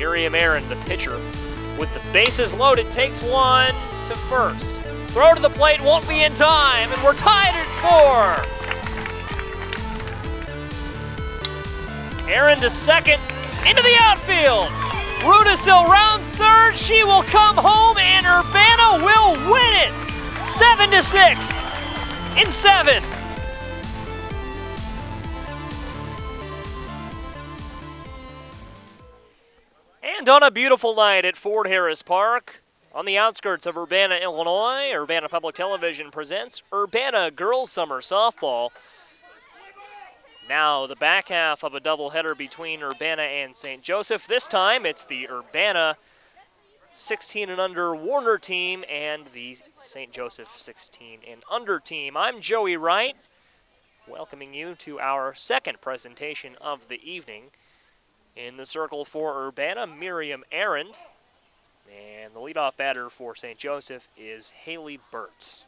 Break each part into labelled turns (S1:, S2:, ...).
S1: Miriam Aaron, the pitcher, with the bases loaded, takes one to first. Throw to the plate won't be in time, and we're tied at 4. Aaron to second, into the outfield. Rudisil rounds third, she will come home, and Urbana will win it. 7-6 in 7. And on a beautiful night at Fort Harris Park, on the outskirts of Urbana, Illinois, Urbana Public Television presents Urbana Girls Summer Softball. Now the back half of a doubleheader between Urbana and St. Joseph. This time it's the Urbana 16 and under Warner team and the St. Joseph 16 and under team. I'm Joey Wright, welcoming you to our second presentation of the evening. In the circle for Urbana, Miriam Aaron. And the leadoff batter for St. Joseph is Haley Burt.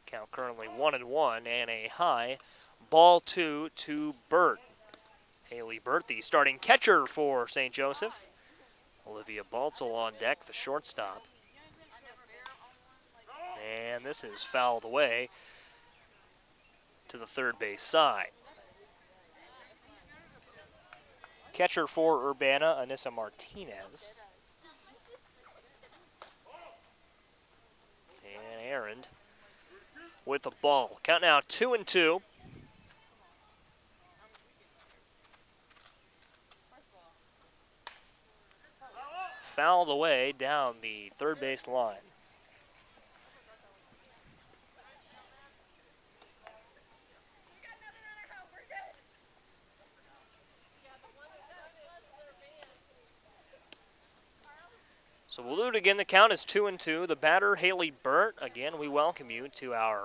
S1: Count currently 1-1 and a high ball 2 to Burt. Haley Burt, the starting catcher for St. Joseph. Olivia Baltzel on deck, the shortstop. And this is fouled away to the third base side. Catcher for Urbana, Anissa Martinez. And Aaron with the ball. Count now 2-2. Fouled away down the third base line. So we'll do it again. The count is 2-2. The batter, Haley Burt. Again, we welcome you to our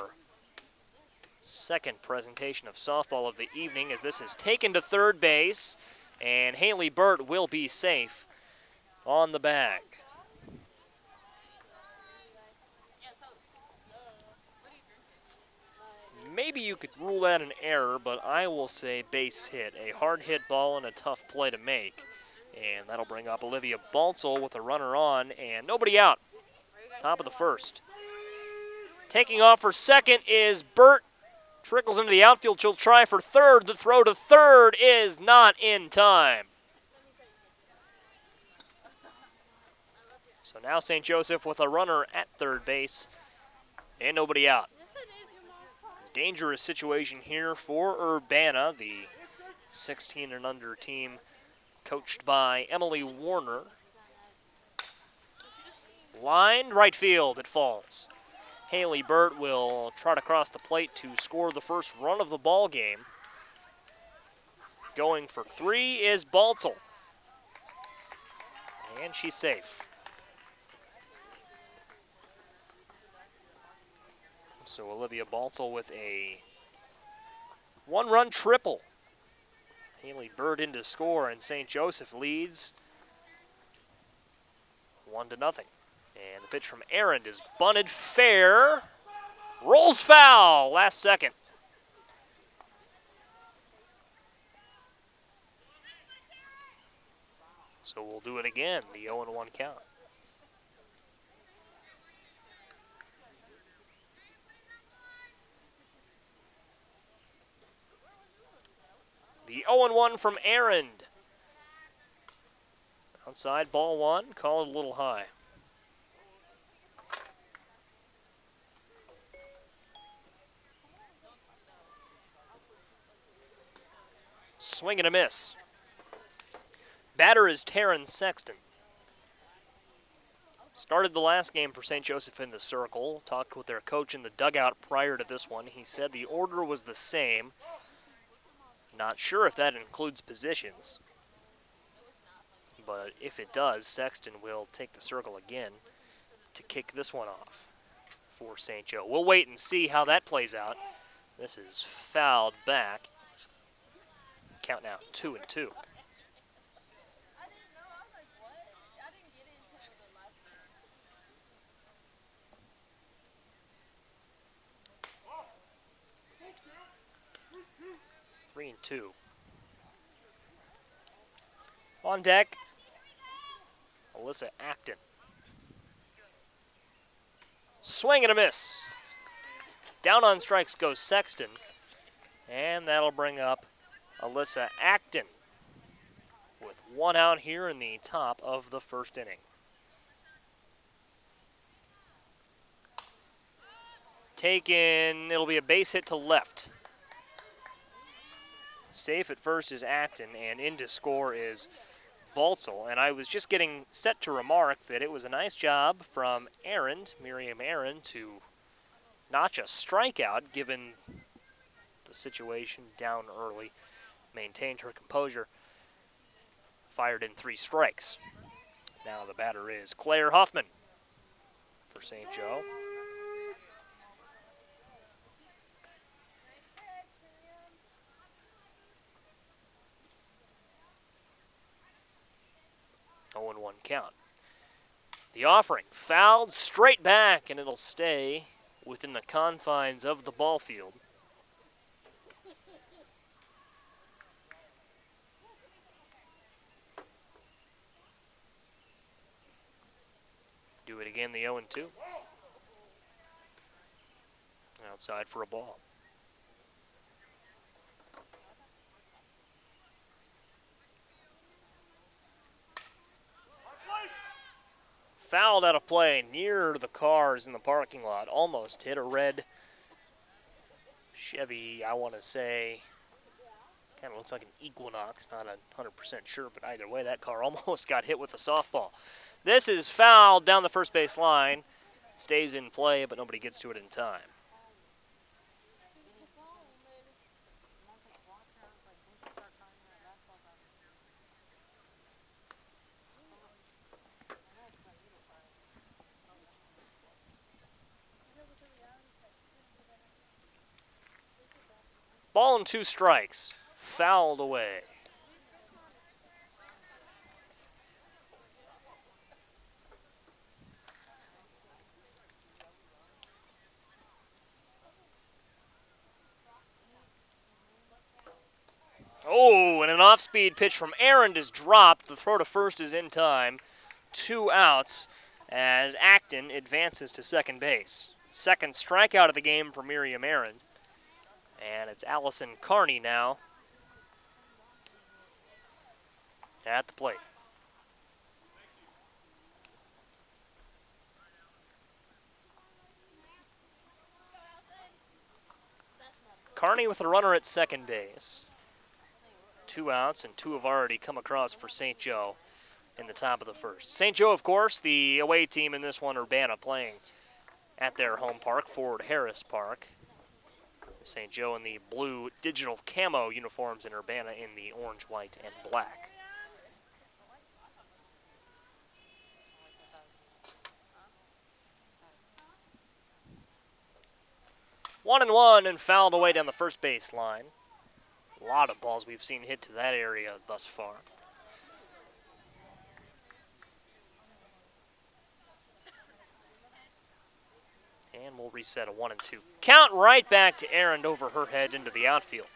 S1: second presentation of softball of the evening as this is taken to third base, and Haley Burt will be safe on the bag. Maybe you could rule that an error, but I will say base hit. A hard hit ball and a tough play to make. And that'll bring up Olivia Baltzel with a runner on and nobody out. Top of the first. Taking off for second is Burt. Trickles into the outfield. She'll try for third. The throw to third is not in time. So now St. Joseph with a runner at third base and nobody out. Dangerous situation here for Urbana, the 16 and under team, coached by Emily Warner. Lined right field, it falls. Haley Burt will trot across the plate to score the first run of the ball game. Going for three is Baltzel. And she's safe. So Olivia Baltzel with a one-run triple. Haley Burt in to score, and St. Joseph leads 1-0. And the pitch from Aaron is bunted fair. Rolls foul, last second. So we'll do it again, the 0-1 count. The 0-1 from Aaron. Outside, ball one, call it a little high. Swing and a miss. Batter is Taryn Sexton. Started the last game for St. Joseph in the circle. Talked with their coach in the dugout prior to this one. He said the order was the same. Not sure if that includes positions, but if it does, Sexton will take the circle again to kick this one off for St. Joe. We'll wait and see how that plays out. This is fouled back. Count now 2-2. 3-2. On deck, Alyssa Acton. Swing and a miss. Down on strikes goes Sexton. And that'll bring up Alyssa Acton with one out here in the top of the first inning. Taken, it'll be a base hit to left. Safe at first is Acton, and in to score is Baltzel. And I was just getting set to remark that it was a nice job from Miriam Aaron, to notch a strikeout given the situation, down early, maintained her composure, fired in 3 strikes. Now the batter is Claire Huffman for St. Joe. Oh, and 1 count. The offering fouled straight back, and it'll stay within the confines of the ball field. Do it again, the 0-2. Outside for a ball. Fouled out of play near the cars in the parking lot. Almost hit a red Chevy, I want to say. Kind of looks like an Equinox, not 100% sure, but either way, that car almost got hit with a softball. This is fouled down the first base line. Stays in play, but nobody gets to it in time. Ball and 2 strikes. Fouled away. Oh, and an off-speed pitch from Aaron is dropped. The throw to first is in time. 2 outs as Acton advances to second base. Second strikeout of the game for Miriam Aaron. And it's Allison Carney now at the plate. Carney with a runner at second base. 2 outs, and 2 have already come across for St. Joe in the top of the first. St. Joe, of course, the away team in this one, Urbana, playing at their home park, Ford Harris Park. St. Joe in the blue digital camo uniforms, and Urbana in the orange, white, and black. One and one, and fouled away down the first base line. A lot of balls we've seen hit to that area thus far. And we'll reset a 1-2. Count right back to Aaron over her head into the outfield.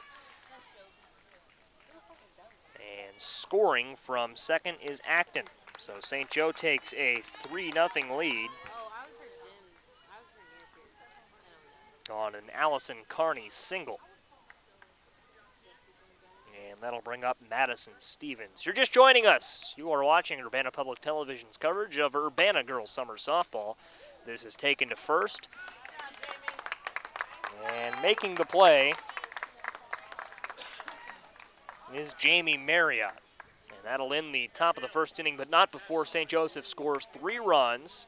S1: And scoring from second is Acton. So St. Joe takes a 3-0 lead on an Allison Carney single. And that'll bring up Madison Stevens. You're just joining us. You are watching Urbana Public Television's coverage of Urbana Girls Summer Softball. This is taken to first. And making the play is Jamie Marriott. And that'll end the top of the first inning, but not before St. Joseph scores 3 runs.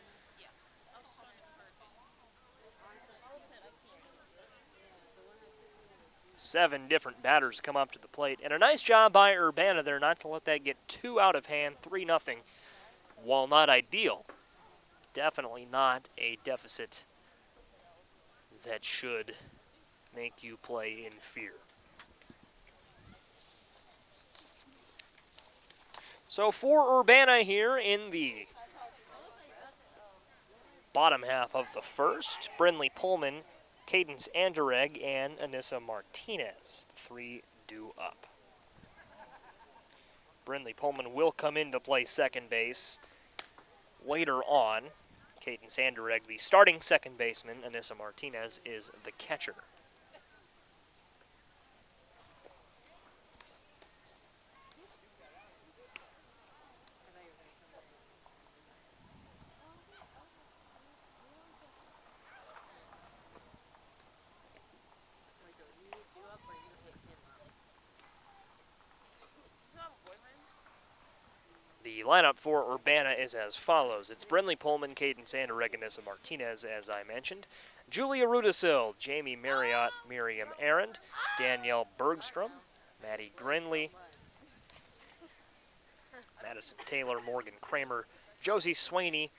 S1: Seven different batters come up to the plate. And a nice job by Urbana there not to let that get too out of hand. 3-0, while not ideal. Definitely not a deficit that should make you play in fear. So for Urbana here in the bottom half of the first, Brynlee Pullman, Cadence Anderegg, and Anissa Martinez, 3 due up. Brindley Pullman will come in to play second base later on. Caden Sandereg, the starting second baseman. Anissa Martinez is the catcher. The lineup for Urbana is as follows. It's Brindley Pullman, Caden Sandereg, Anissa Martinez, as I mentioned. Julia Rudisil, Jamie Marriott, Miriam Arend, Danielle Bergstrom, Maddie Grinley, Madison Taylor, Morgan Kramer, Josie Swaney,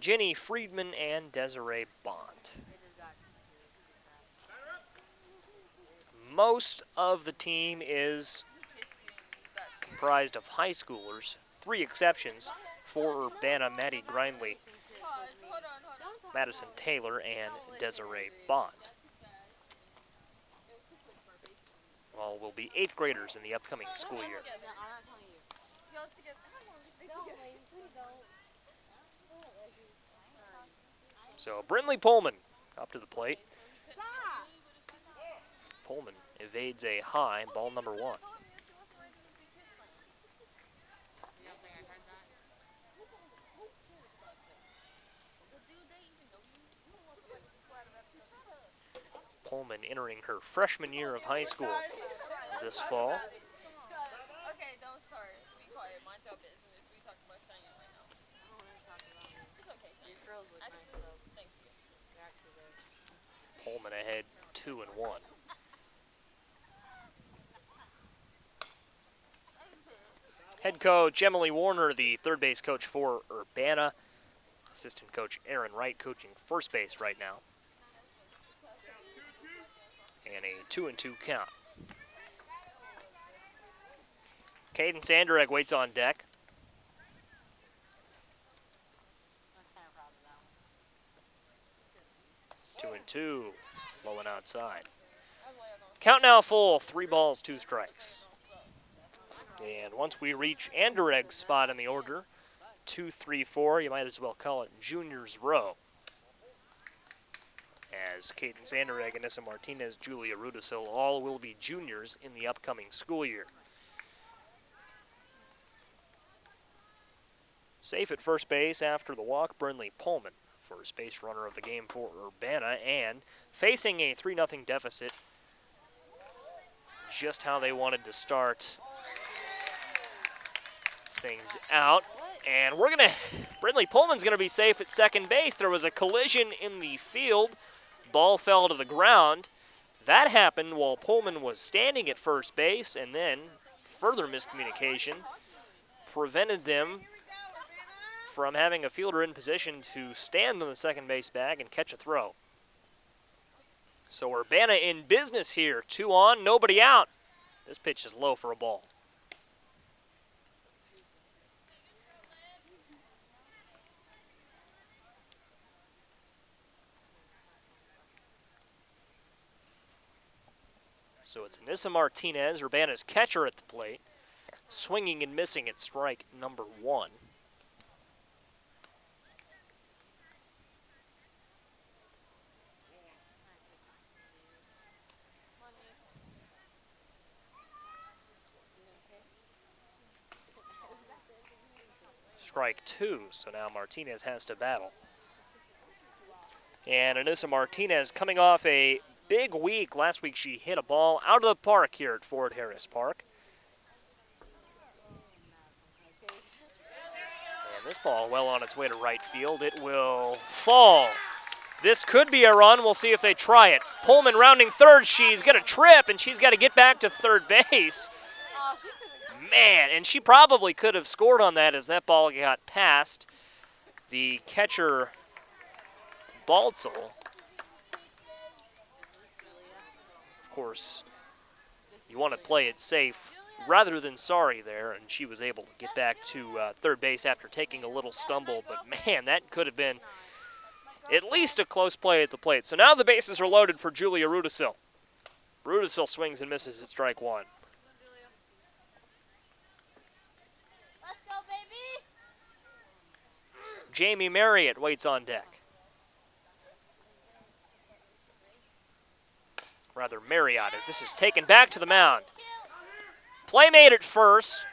S1: Jenny Friedman, and Desiree Bond. Most of the team is comprised of high schoolers. 3 exceptions for Urbana: Maddie Grindley, Madison Taylor, and Desiree Bond. All will be 8th graders in the upcoming school year. So Brindley Pullman up to the plate. Pullman evades a high, ball number 1. Pullman entering her freshman year of high school this fall.
S2: Okay, don't start. Be quiet. Mind your business. We talking about Cheyenne right now. It's okay, Cheyenne. Your girls look nice, though. Thank you. They're actually there.
S1: Pullman ahead 2-1. Head coach Emily Warner, the third base coach for Urbana. Assistant coach Aaron Wright coaching first base right now. And a 2-2 count. Caden Sandereg waits on deck. 2-2, low and outside. Count now full, 3 balls, 2 strikes. And once we reach Andereg's spot in the order, 2, 3, 4, you might as well call it juniors row. As Caden Sandereg, Anissa Martinez, Julia Rudisil all will be juniors in the upcoming school year. Safe at first base after the walk, Brindley Pullman, first base runner of the game for Urbana, and facing a 3-0 deficit, just how they wanted to start things out. And Brindley Pullman's gonna be safe at second base. There was a collision in the field. Ball fell to the ground. That happened while Pullman was standing at first base, and then further miscommunication prevented them from having a fielder in position to stand on the second base bag and catch a throw. So Urbana in business here. 2 on, nobody out. This pitch is low for a ball. So it's Anissa Martinez, Urbana's catcher, at the plate, swinging and missing at strike number 1. Strike 2, so now Martinez has to battle. And Anissa Martinez coming off a big week. Last week she hit a ball out of the park here at Ford Harris Park. And this ball well on its way to right field. It will fall. This could be a run. We'll see if they try it. Pullman rounding third. She's going to trip, and she's got to get back to third base. Man, and she probably could have scored on that as that ball got past the catcher, Baltzel. Of course, you want to play it safe rather than sorry there, and she was able to get back to third base after taking a little stumble. But, man, that could have been at least a close play at the plate. So now the bases are loaded for Julia Rudisil. Rudisill swings and misses at strike one.
S2: Let's go, baby!
S1: Jamie Marriott waits on deck. Rather, Marriott, as this is taken back to the mound. Play made at first.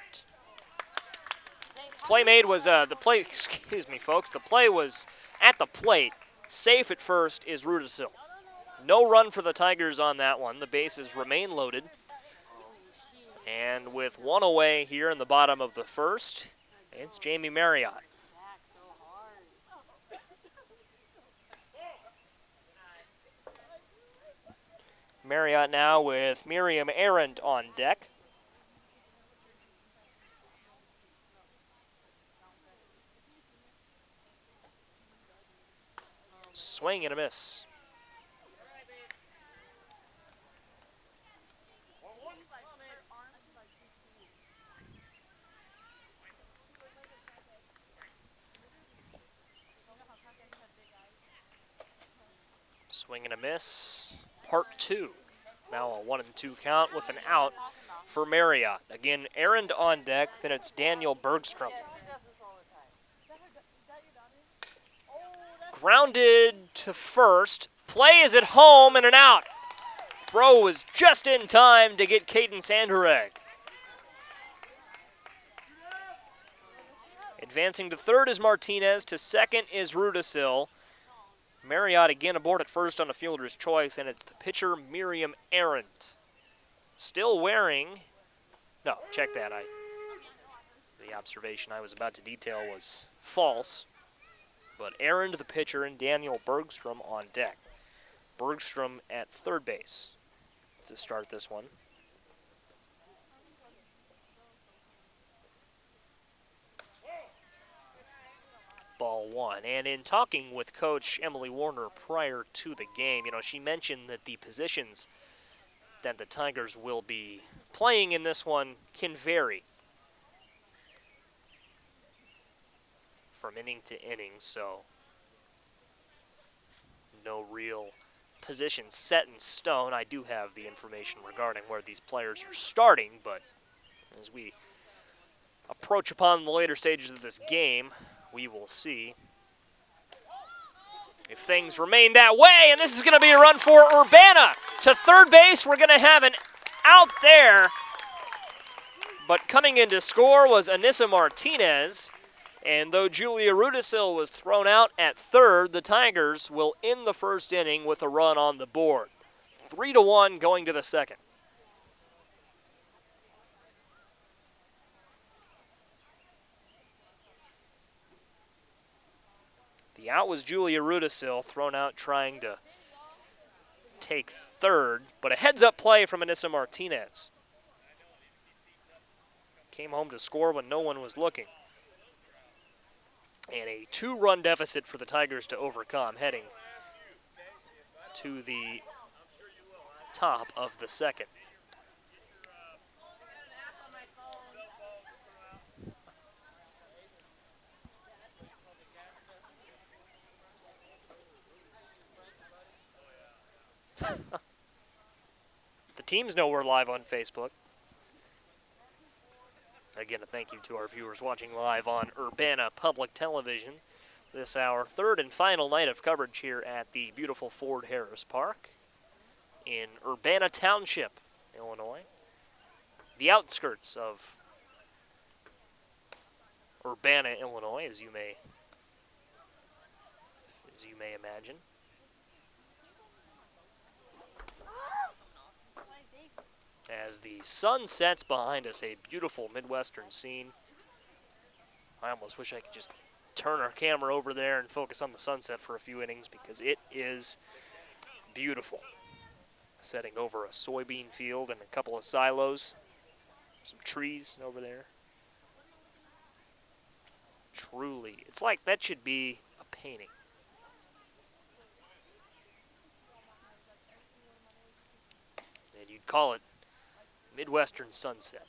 S1: Play made was, excuse me, folks. The play was at the plate. Safe at first is Rudisill. No run for the Tigers on that one. The bases remain loaded. And with one away here in the bottom of the first, it's Jamie Marriott. Marriott now with Miriam Arendt on deck. Swing and a miss. Swing and a miss. Part two. Now a 1-2 count with an out for Marriott. Again, Aaron on deck, then it's Daniel Bergstrom. Grounded to first. Play is at home and an out. Throw was just in time to get Caden Sandereg. Advancing to third is Martinez. To second is Rudisill. Marriott again aboard at first on a fielder's choice, and it's the pitcher Miriam Arendt. Still wearing, no, check that. The observation I was about to detail was false. But Arendt, the pitcher, and Daniel Bergstrom on deck. Bergstrom at third base to start this one. Ball one. And in talking with Coach Emily Warner prior to the game, she mentioned that the positions that the Tigers will be playing in this one can vary from inning to inning, so no real position set in stone. I do have the information regarding where these players are starting, but as we approach upon the later stages of this game, we will see if things remain that way, and this is going to be a run for Urbana. To third base, we're going to have an out there, but coming in to score was Anissa Martinez, and though Julia Rudisill was thrown out at third, the Tigers will end the first inning with a run on the board. 3-1 going to the second. The out was Julia Rudisill, thrown out trying to take third, but a heads-up play from Anissa Martinez. Came home to score when no one was looking. And a 2-run deficit for the Tigers to overcome, heading to the top of the second. The teams know we're live on Facebook. Again, a thank you to our viewers watching live on Urbana Public Television. This our third and final night of coverage here at the beautiful Ford Harris Park in Urbana Township, Illinois. The outskirts of Urbana, Illinois, as you may imagine. As the sun sets behind us, a beautiful Midwestern scene. I almost wish I could just turn our camera over there and focus on the sunset for a few innings because it is beautiful. Setting over a soybean field and a couple of silos. Some trees over there. Truly, it's like that should be a painting. And you'd call it Midwestern sunset.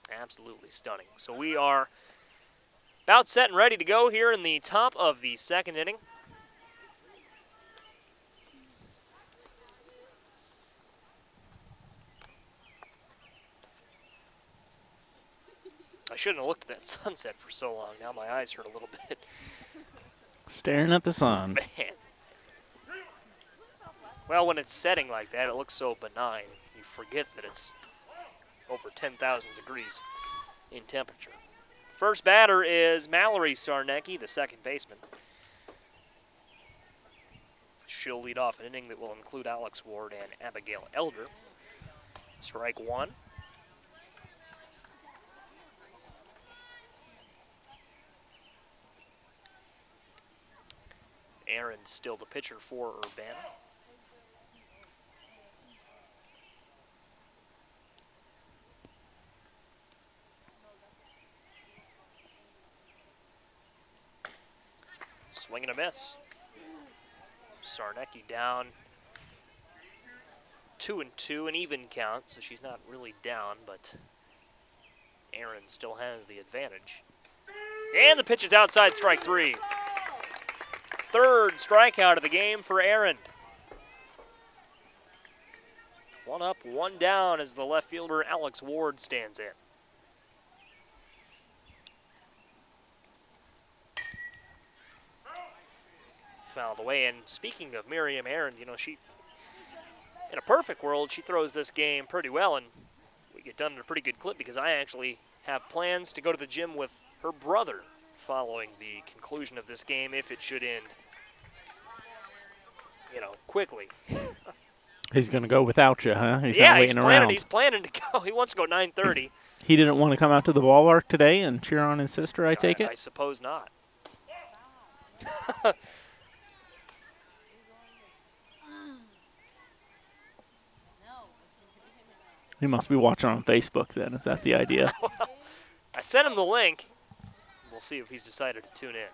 S1: Absolutely stunning. So we are about set and ready to go here in the top of the second inning. I shouldn't have looked at that sunset for so long. Now my eyes hurt a little bit.
S3: Staring at the sun.
S1: Man. Well, when it's setting like that, it looks so benign. You forget that it's over 10,000 degrees in temperature. First batter is Mallory Sarnecki, the second baseman. She'll lead off an inning that will include Alex Ward and Abigail Elder. Strike one. Aaron still the pitcher for Urbana. Swing and a miss. Sarnecki down 2-2, an even count, so she's not really down, but Aaron still has the advantage. And the pitch is outside, strike three. Third strikeout of the game for Aaron. One up, one down as the left fielder Alex Ward stands in. Fouled away, and speaking of Miriam Aaron, you know, she, in a perfect world, she throws this game pretty well, and we get done at a pretty good clip because I actually have plans to go to the gym with her brother following the conclusion of this game if it should end, you know, quickly.
S3: He's going to go without you, huh? He's
S1: yeah,
S3: not waiting around.
S1: He's planning to go. He wants to go 9:30.
S3: He didn't want to come out to the ballpark today and cheer on his sister, I take it?
S1: I suppose not.
S3: He must be watching on Facebook then. Is that the idea?
S1: Well, I sent him the link. We'll see if he's decided to tune in.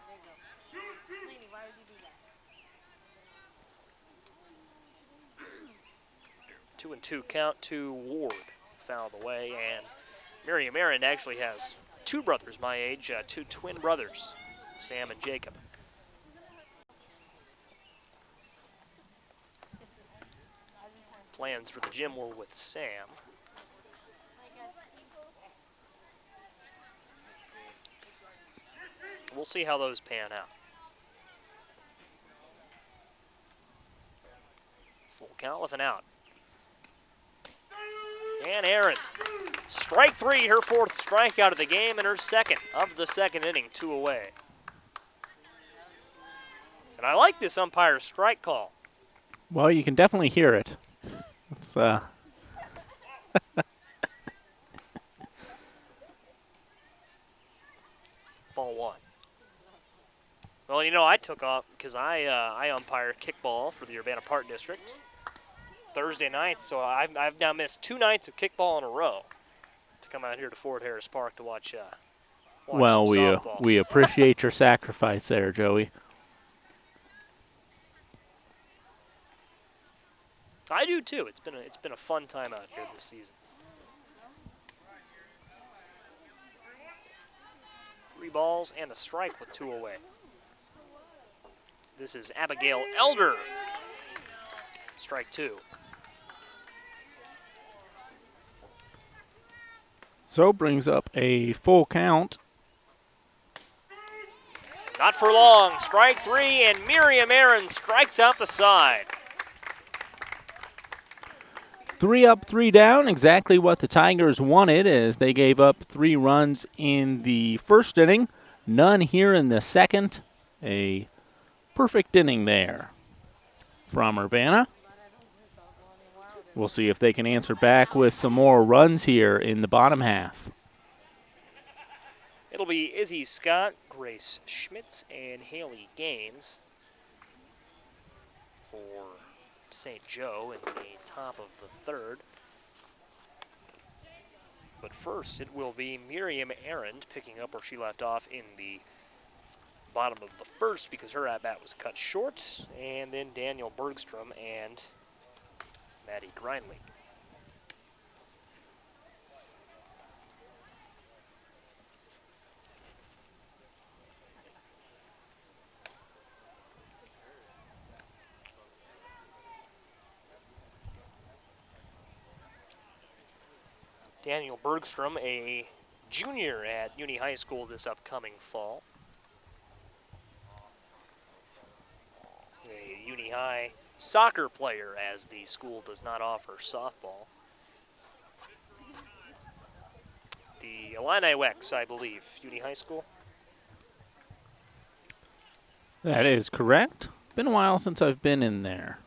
S1: 2-2 count to Ward. Fouled away, and Miriam Aaron actually has two brothers my age, two twin brothers, Sam and Jacob. Plans for the gym were with Sam. We'll see how those pan out. Full count with an out. And Aaron, strike three, her fourth strikeout of the game and her second of the second inning, 2 away. And I like this umpire's strike call.
S3: Well, you can definitely hear it. It's,
S1: Ball one. Well, you know, I took off because I umpire kickball for the Urbana Park District Thursday nights, so I've now missed 2 nights of kickball in a row to come out here to Fort Harris Park to watch
S3: well,
S1: softball.
S3: we appreciate your sacrifice there, Joey.
S1: I do too. It's been a fun time out here this season. 3 balls and a strike with 2 away. This is Abigail Elder. Strike 2.
S3: So brings up a full count.
S1: Not for long. Strike 3, and Miriam Aaron strikes out the side.
S3: 3 up, 3 down, exactly what the Tigers wanted as they gave up 3 runs in the first inning. None here in the second. A perfect inning there from Urbana. We'll see if they can answer back with some more runs here in the bottom half.
S1: It'll be Izzy Scott, Grace Schmitz, and Haley Gaines for St. Joe in the top of the third. But first, it will be Miriam Aaron picking up where she left off in the bottom of the first because her at-bat was cut short, and then Daniel Bergstrom and Maddie Grindley. Daniel Bergstrom, a junior at Uni High School this upcoming fall. A Uni High soccer player, as the school does not offer softball. The Illini Wex, I believe, Uni High School.
S3: That is correct. Been a while since I've been in there.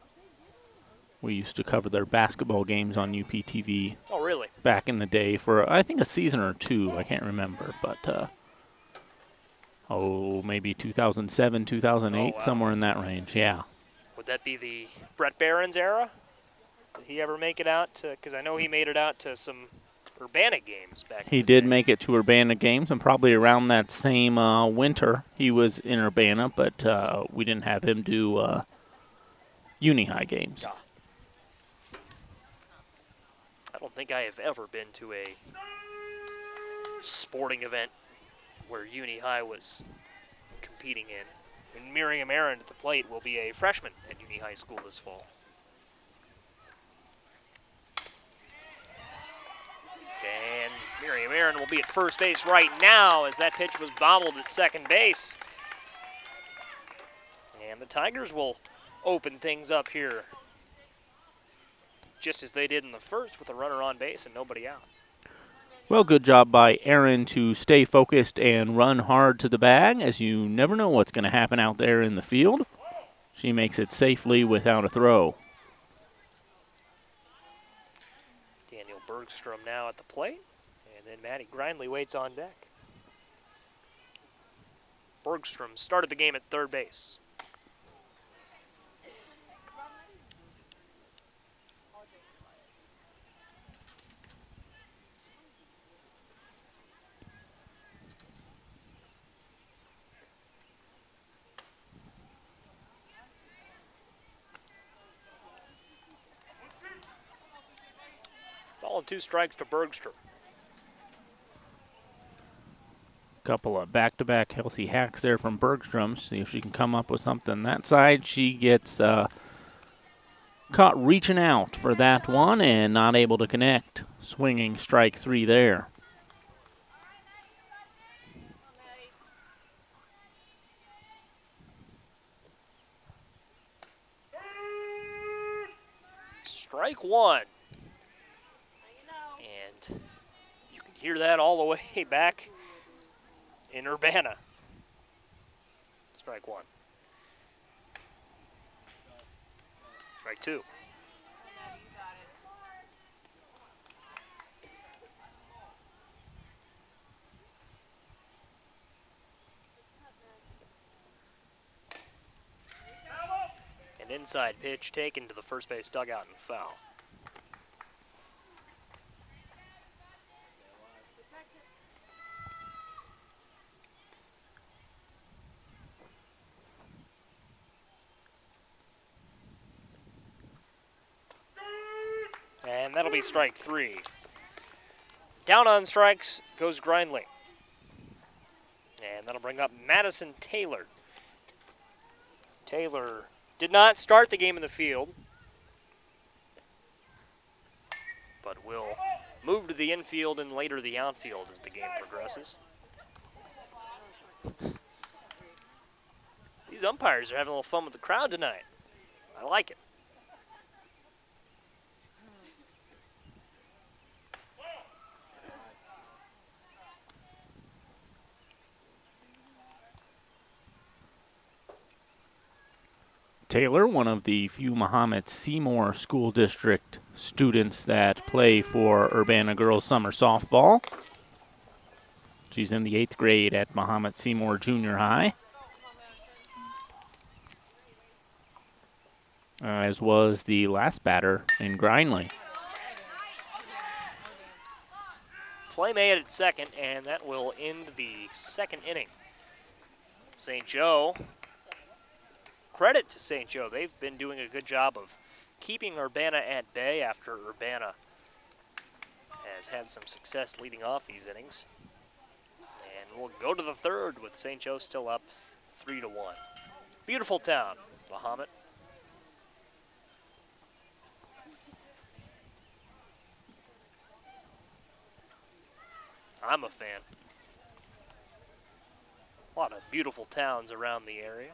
S3: We used to cover their basketball games on UPTV.
S1: Oh, really?
S3: Back in the day for, I think, a season or two. I can't remember, but maybe 2007, 2008,
S1: Oh, wow.
S3: somewhere in that range. Yeah.
S1: Would that be the Brett Barron's era? Did he ever make it out to? Because I know he made it out to some Urbana games back.
S3: He did make it to Urbana games, and probably around that same winter he was in Urbana, but we didn't have him do Uni High games.
S1: Yeah. I don't think I have ever been to a sporting event where Uni High was competing in. And Miriam Aaron at the plate will be a freshman at Uni High School this fall. And Miriam Aaron will be at first base right now as that pitch was bobbled at second base. And the Tigers will open things up here, just as they did in the first, with a runner on base and nobody out.
S3: Well, good job by Aaron to stay focused and run hard to the bag, as you never know what's going to happen out there in the field. She makes it safely without a throw.
S1: Daniel Bergstrom now at the plate, and then Maddie Grindley waits on deck. Bergstrom started the game at third base. Ball and 2 strikes to Bergstrom.
S3: Couple of back-to-back healthy hacks there from Bergstrom. See if she can come up with something that side. She gets caught reaching out for that one and not able to connect. Swinging strike 3 there.
S1: Strike 1. And you can hear that all the way back in Urbana. Strike 1. Strike 2. An inside pitch taken to the first base dugout and foul. And that'll be strike 3. Down on strikes goes Grindley. And that'll bring up Madison Taylor. Taylor did not start the game in the field, but will move to the infield and later the outfield as the game progresses. These umpires are having a little fun with the crowd tonight. I like it.
S3: Taylor, one of the few Mahomet Seymour School District students that play for Urbana Girls Summer Softball. She's in the 8th grade at Mahomet Seymour Junior High. As was the last batter in Grindley.
S1: Play made at second, and that will end the second inning. St. Joe, credit to St. Joe. They've been doing a good job of keeping Urbana at bay after Urbana has had some success leading off these innings. And we'll go to the third with St. Joe still up 3-1. Beautiful town, Mahomet. I'm a fan. A lot of beautiful towns around the area.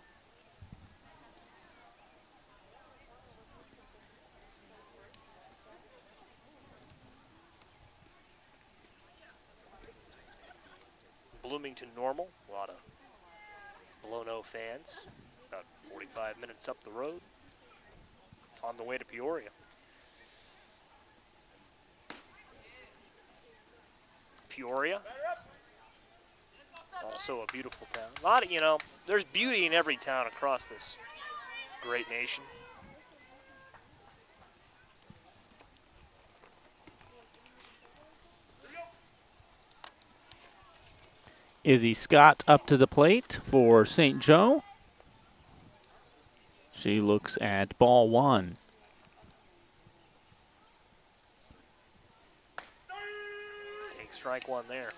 S1: Bloomington Normal, a lot of Below fans. About 45 minutes up the road on the way to Peoria. Peoria, also a beautiful town. A lot of, there's beauty in every town across this great nation.
S3: Izzy Scott up to the plate for St. Joe. She looks at ball one.
S1: Take strike one there.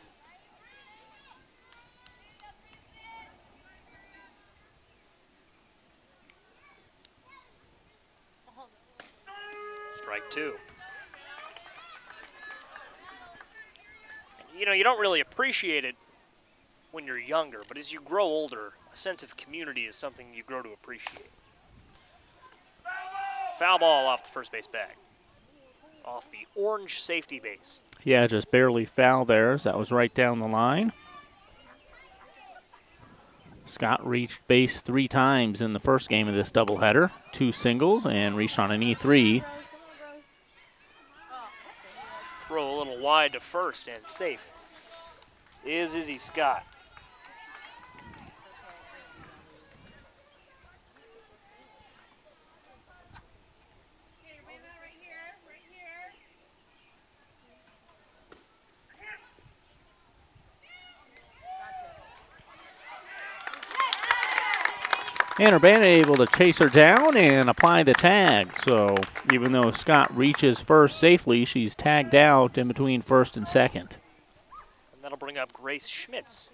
S1: Strike two. You don't really appreciate it when you're younger, but as you grow older, a sense of community is something you grow to appreciate. Foul ball off the first base bag. Off the orange safety base.
S3: Yeah, just barely foul there. That was right down the line. Scott reached base 3 times in the first game of this doubleheader. 2 singles and reached on an E3.
S1: Throw a little wide to first and safe is Izzy Scott.
S3: And Urbana able to chase her down and apply the tag. So even though Scott reaches first safely, she's tagged out in between first and second.
S1: And that'll bring up Grace Schmitz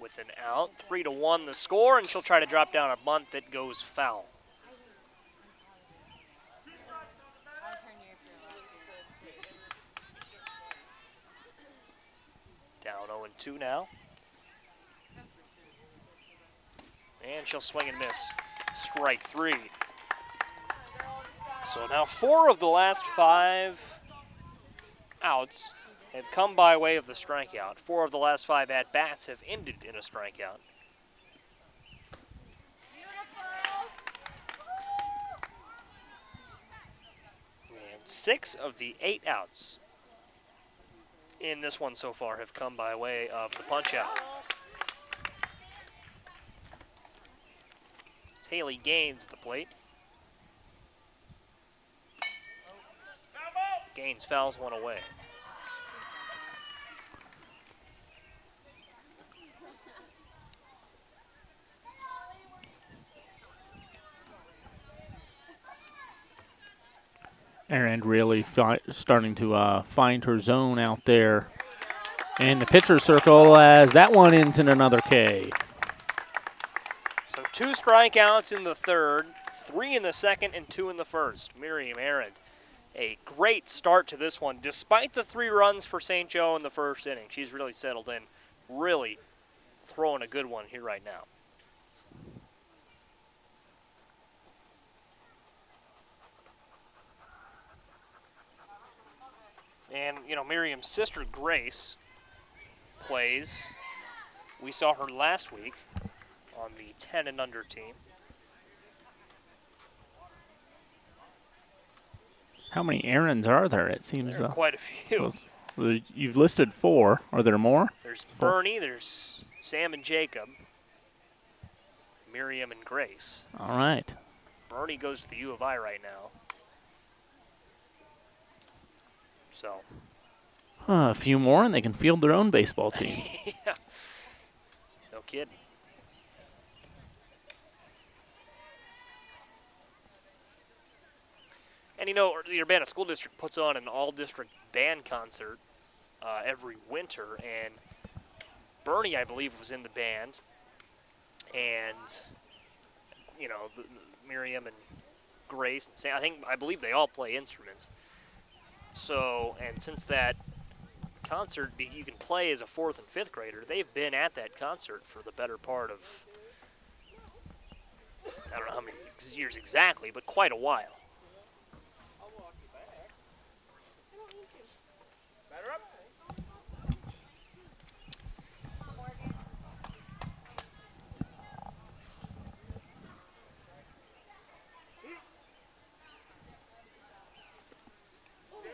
S1: with an out. 3-1 the score, and she'll try to drop down a bunt that goes foul. Down 0-2 now. And she'll swing and miss. Strike 3. So now 4 of the last 5 outs have come by way of the strikeout. 4 of the last 5 at-bats have ended in a strikeout. And 6 of the 8 outs in this one so far have come by way of the punch-out. Haley Gaines at the plate. Gaines fouls one away.
S3: Erin really starting to find her zone out there in the pitcher circle as that one ends in another K.
S1: So 2 strikeouts in the third, 3 in the second, and 2 in the first. Miriam Arendt, a great start to this one. Despite the 3 runs for St. Joe in the first inning, she's really settled in, really throwing a good one here right now. And, Miriam's sister, Grace, plays. We saw her last week on the 10 and under team.
S3: How many errands are there? It seems
S1: there are quite a few.
S3: You've listed 4. Are there more?
S1: There's Bernie, there's Sam and Jacob, Miriam and Grace.
S3: All right.
S1: Bernie goes to the U of I right now. So.
S3: A few more and they can field their own baseball team.
S1: Yeah. No kidding. And the Urbana School District puts on an all-district band concert every winter, and Bernie, I believe, was in the band, and Miriam and Grace and Sam, I believe they all play instruments. So, and since that concert you can play as a 4th and 5th grader. They've been at that concert for the better part of, I don't know how many years exactly, but quite a while.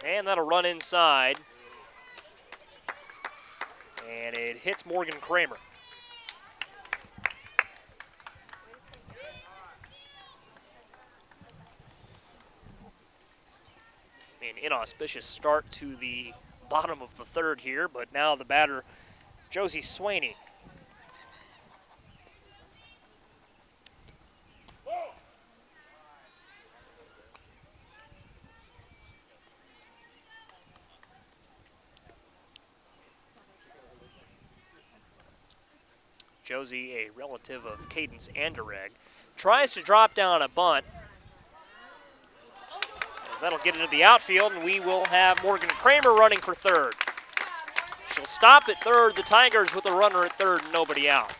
S1: And that'll run inside. And it hits Morgan Kramer. An inauspicious start to the bottom of the 3rd here, but now the batter, Josie Swaney. Josie, a relative of Cadence Anderegg, tries to drop down a bunt. As that'll get into the outfield, and we will have Morgan Kramer running for 3rd. She'll stop at 3rd. The Tigers with a runner at 3rd and nobody out.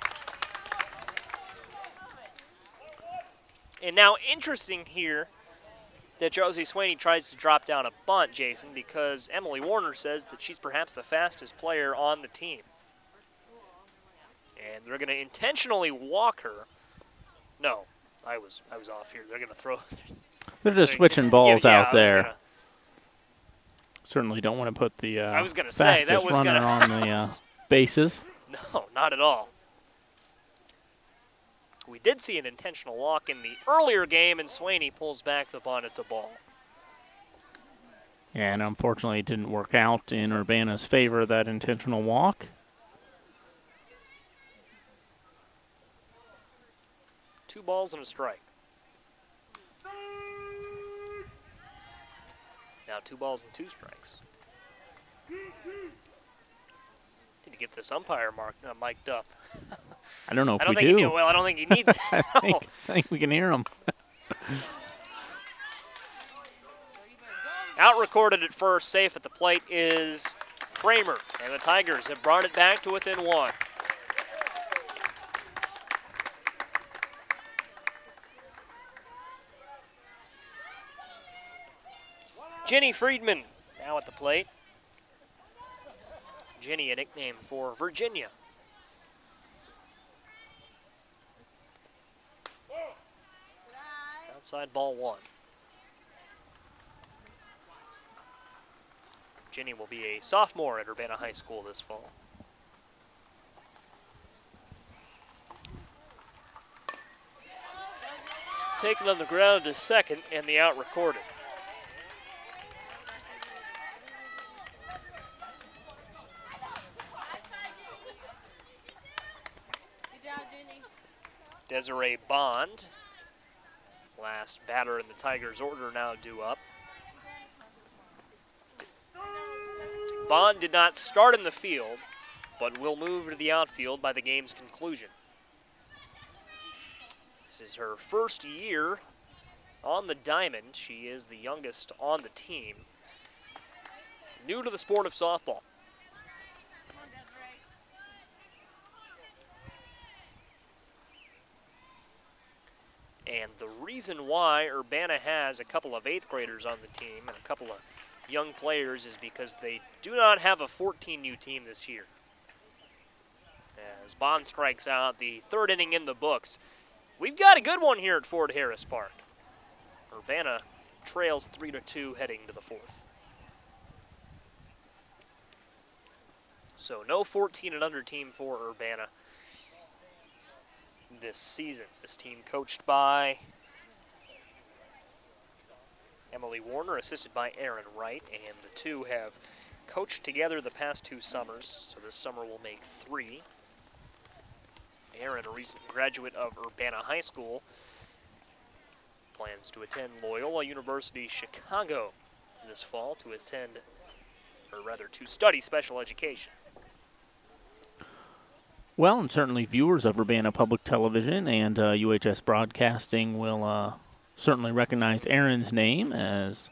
S1: And now interesting here that Josie Swaney tries to drop down a bunt, Jason, because Emily Warner says that she's perhaps the fastest player on the team. And they're going to intentionally walk her. No, I was off here. They're going to throw.
S3: They're just switching balls out there.
S1: Certainly
S3: don't want to put the
S1: I was gonna say, that
S3: fastest
S1: was
S3: runner on the bases.
S1: No, not at all. We did see an intentional walk in the earlier game, and Swaney pulls back the bunt. It's a ball.
S3: Yeah, and unfortunately it didn't work out in Urbana's favor, that intentional walk.
S1: 2 balls and a strike. Now 2 balls and 2 strikes. Need to get this umpire mic'd up.
S3: I don't know if
S1: I don't
S3: we
S1: think
S3: do.
S1: I don't think he needs it.
S3: I think we can hear him.
S1: Out recorded at first, safe at the plate is Kramer, and the Tigers have brought it back to within 1. Jenny Friedman now at the plate. Jenny, a nickname for Virginia. Outside ball 1. Jenny will be a sophomore at Urbana High School this fall. Taken on the ground to second, and the out recorded. Desiree Bond, last batter in the Tigers' order, now due up. Bond did not start in the field, but will move to the outfield by the game's conclusion. This is her first year on the diamond. She is the youngest on the team. New to the sport of softball. And the reason why Urbana has a couple of 8th graders on the team and a couple of young players is because they do not have a 14U team this year. As Bond strikes out, the 3rd inning in the books. We've got a good one here at Ford Harris Park. Urbana trails 3-2 heading to the 4th. So no 14 and under team for Urbana this season. This team coached by Emily Warner, assisted by Aaron Wright, and the two have coached together the past 2 summers, so this summer will make 3. Aaron, a recent graduate of Urbana High School, plans to attend Loyola University Chicago this fall to study special education.
S3: Well, and certainly viewers of Urbana Public Television and UHS Broadcasting will certainly recognize Aaron's name as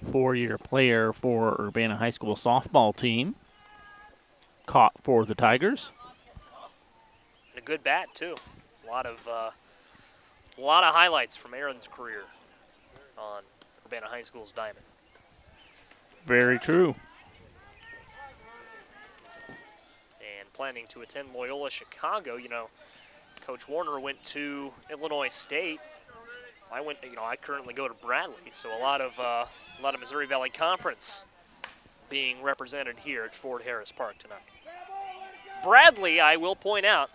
S3: 4-year player for Urbana High School softball team. caught for the Tigers.
S1: And a good bat, too. A lot of highlights from Aaron's career on Urbana High School's diamond.
S3: Very true.
S1: And planning to attend Loyola Chicago, you know, Coach Warner went to Illinois State. I currently go to Bradley, so a lot of Missouri Valley Conference being represented here at Ford Harris Park tonight. Bradley, I will point out,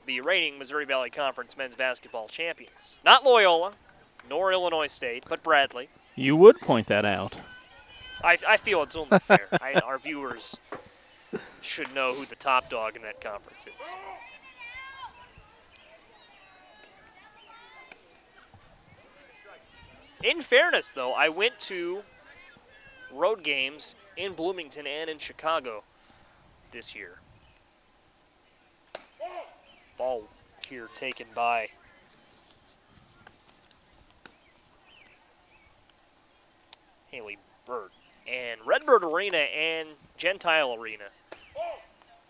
S1: the reigning Missouri Valley Conference men's basketball champions. Not Loyola, nor Illinois State, but Bradley.
S3: You would point that out.
S1: I feel it's only fair. Our viewers should know who the top dog in that conference is. In fairness, though, I went to road games in Bloomington and in Chicago this year. Ball here taken by Haley Bird. And Redbird Arena and Gentile Arena,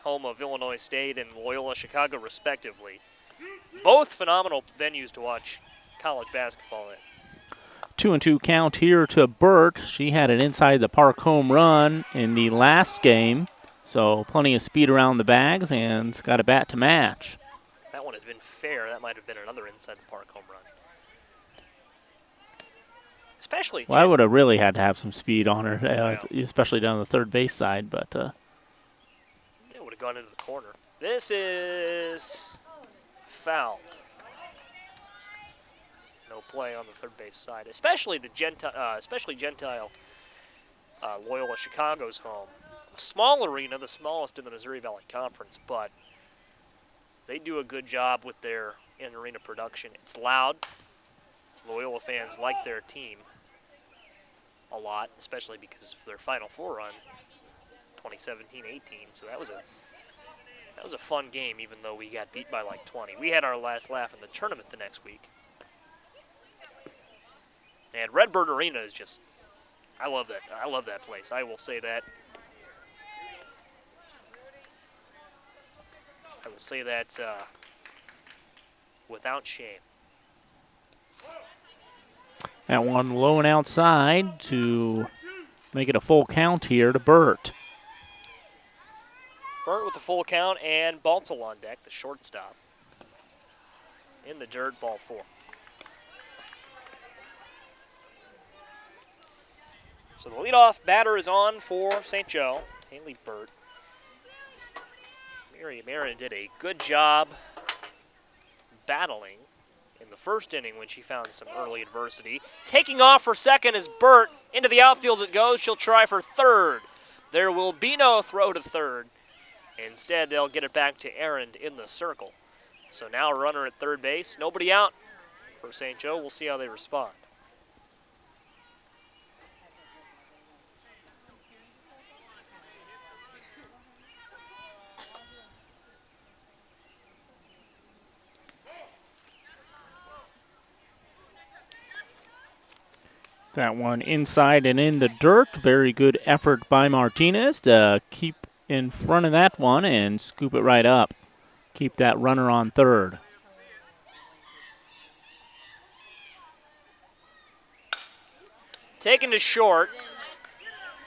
S1: home of Illinois State and Loyola Chicago respectively. Both phenomenal venues to watch college basketball in.
S3: 2-2 count here to Burt. She had an inside the park home run in the last game, so plenty of speed around the bags and got a bat to match.
S1: That one had been fair. That might have been another inside the park home run. Especially.
S3: Well, I would have really had to have some speed on her, especially down the third base side, but.
S1: It would have gone into the corner. This is fouled. No play on the third base side, especially Gentile Loyola Chicago's home. A small arena, the smallest in the Missouri Valley Conference, but they do a good job with their in-arena production. It's loud. Loyola fans like their team a lot, especially because of their Final Four run, 2017-18. So that was a fun game, even though we got beat by like 20. We had our last laugh in the tournament the next week. And Redbird Arena is just, I love that. I love that place. I will say that. I will say that without shame.
S3: That one low and outside to make it a full count here to Burt.
S1: Burt with the full count and Baltzel on deck, the shortstop. In the dirt, ball 4. So the leadoff batter is on for St. Joe, Haley Burt. Mary Marin did a good job battling in the first inning when she found some early adversity. Taking off for second is Burt. Into the outfield it goes. She'll try for third. There will be no throw to third. Instead, they'll get it back to Aaron in the circle. So now a runner at third base. Nobody out for St. Joe. We'll see how they respond.
S3: That one inside and in the dirt. Very good effort by Martinez to keep in front of that one and scoop it right up. Keep that runner on third.
S1: Taken to short.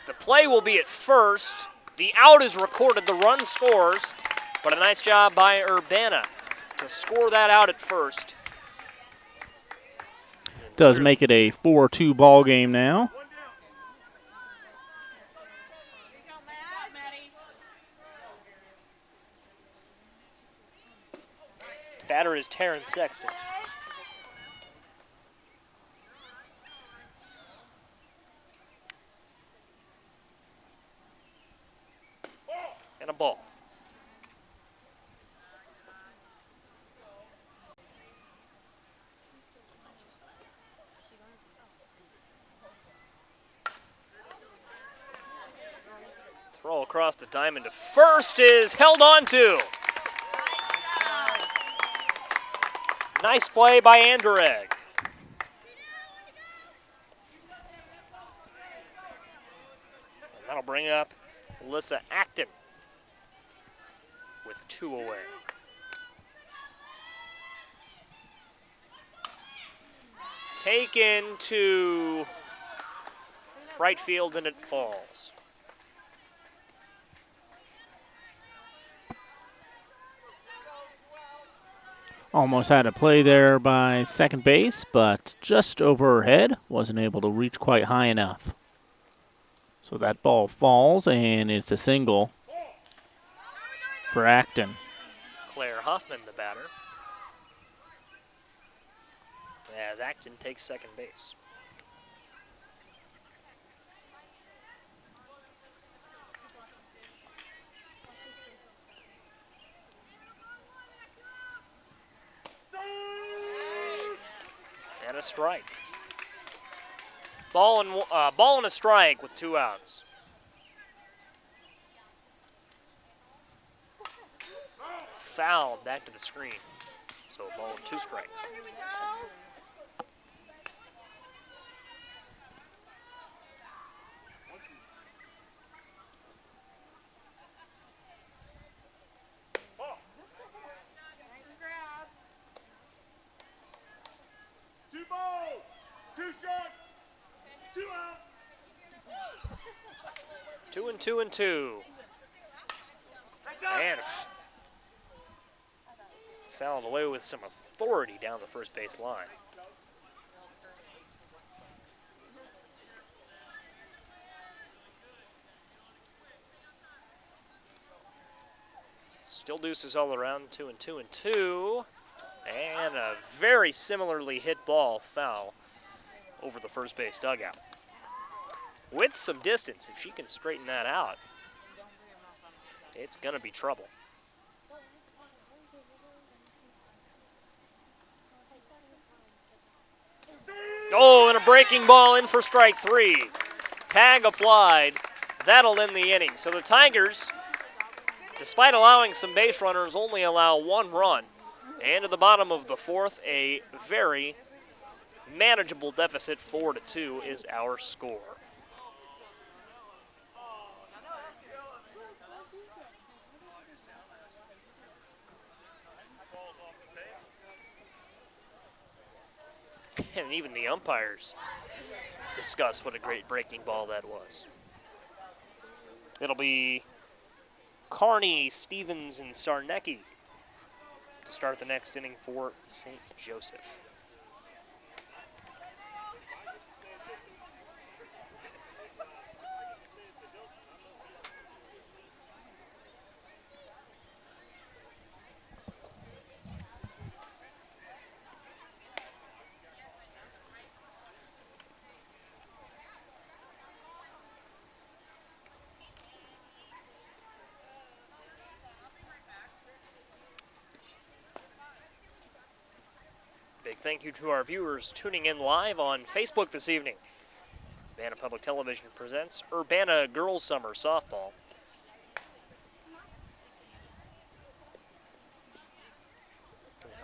S1: The play will be at first. The out is recorded. The run scores. But a nice job by Urbana to score that out at first.
S3: Does make it a 4-2 ball game now.
S1: Batter is Terrence Sexton. And a ball. Throw across the diamond to first is held on to. Nice play by Anderegg. And that'll bring up Alyssa Acton with 2 away. Taken to right field, and it falls.
S3: Almost had a play there by second base, but just overhead. Wasn't able to reach quite high enough. So that ball falls, and it's a single for Acton.
S1: Claire Huffman, the batter, as Acton takes second base. And a strike. Ball and a strike with 2 outs. Foul back to the screen. So a ball and 2 strikes. Two and two. And fouled away with some authority down the first base line. Still deuces all around, 2 and 2 and 2. And a very similarly hit ball foul over the first base dugout. With some distance, if she can straighten that out, it's going to be trouble. Oh, and a breaking ball in for strike 3. Tag applied. That'll end the inning. So the Tigers, despite allowing some base runners, only allow 1 run. And at the bottom of the 4th, a very manageable deficit, 4-2 is our score. And even the umpires discuss what a great breaking ball that was. It'll be Carney, Stevens, and Sarnecki to start the next inning for St. Joseph. Big thank you to our viewers tuning in live on Facebook this evening. Urbana Public Television presents Urbana Girls Summer Softball.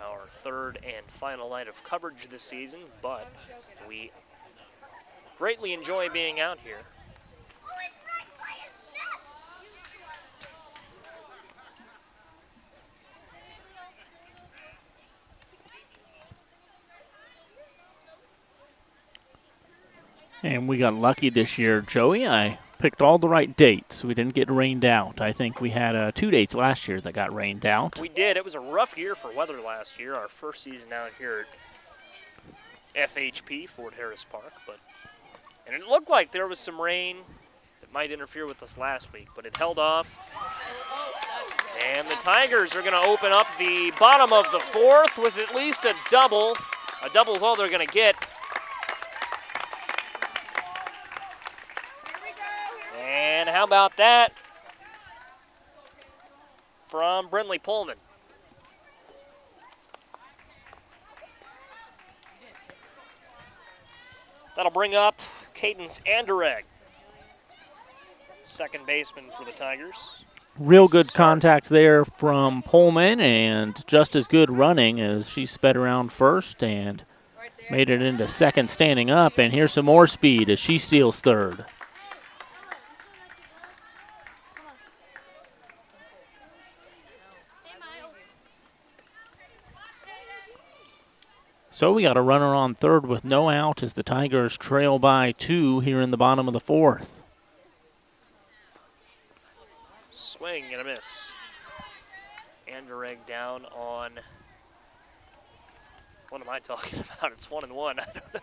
S1: Our 3rd and final night of coverage this season, but we greatly enjoy being out here.
S3: And we got lucky this year, Joey. I picked all the right dates. We didn't get rained out. I think we had 2 dates last year that got rained out.
S1: We did. It was a rough year for weather last year, our first season out here at FHP, Fort Harris Park. And it looked like there was some rain that might interfere with us last week, but it held off. And the Tigers are going to open up the bottom of the 4th with at least a double. A double's all they're going to get. And how about that from Brindley Pullman? That'll bring up Cadence Anderegg, second baseman for the Tigers.
S3: Real good contact there from Pullman, and just as good running as she sped around first and made it into second standing up. And here's some more speed as she steals third. So we got a runner on third with no out as the Tigers trail by 2 here in the bottom of the 4th.
S1: Swing and a miss. Anderegg down on, what am I talking about? It's 1-1. I don't know.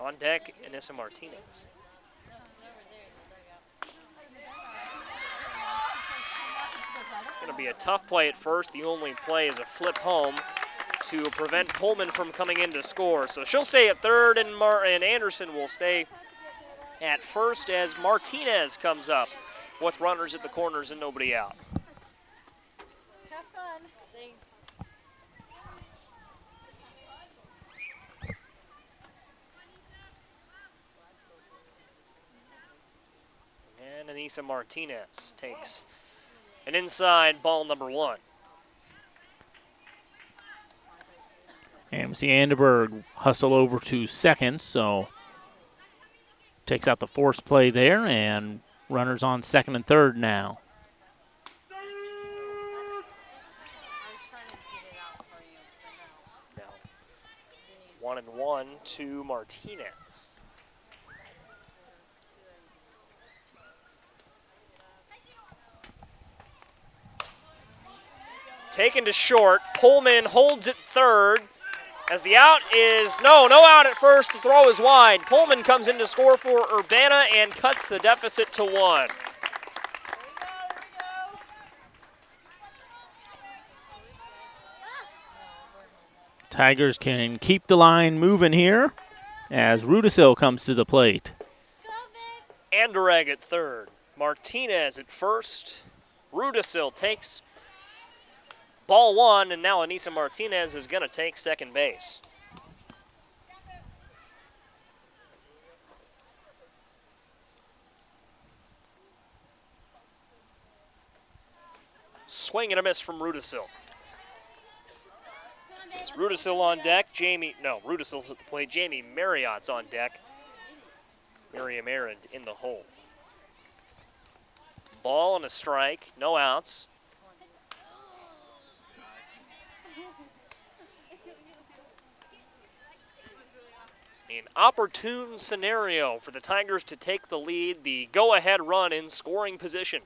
S1: On deck, Anissa Martinez. It's going to be a tough play at first. The only play is a flip home to prevent Pullman from coming in to score. So she'll stay at third, and Anderson will stay at first as Martinez comes up with runners at the corners and nobody out.
S2: Have fun. Thanks.
S1: And Anissa Martinez takes an inside ball number 1.
S3: And we see Anderberg hustle over to second, so takes out the force play there, and runners on second and third now.
S1: Now, 1-1 to Martinez. Taken to short. Pullman holds it third. As the out is, no out at first. The throw is wide. Pullman comes in to score for Urbana and cuts the deficit to 1.
S3: Tigers can keep the line moving here as Rudisil comes to the plate.
S1: Anderegg at third. Martinez at first. Rudisil takes ball 1, and now Anissa Martinez is going to take second base. Swing and a miss from Rudisil. It's Rudisil on deck. Rudisil's at the plate. Jamie Marriott's on deck. Miriam Arend in the hole. Ball and a strike. No outs. An opportune scenario for the Tigers to take the lead, the go-ahead run in scoring position.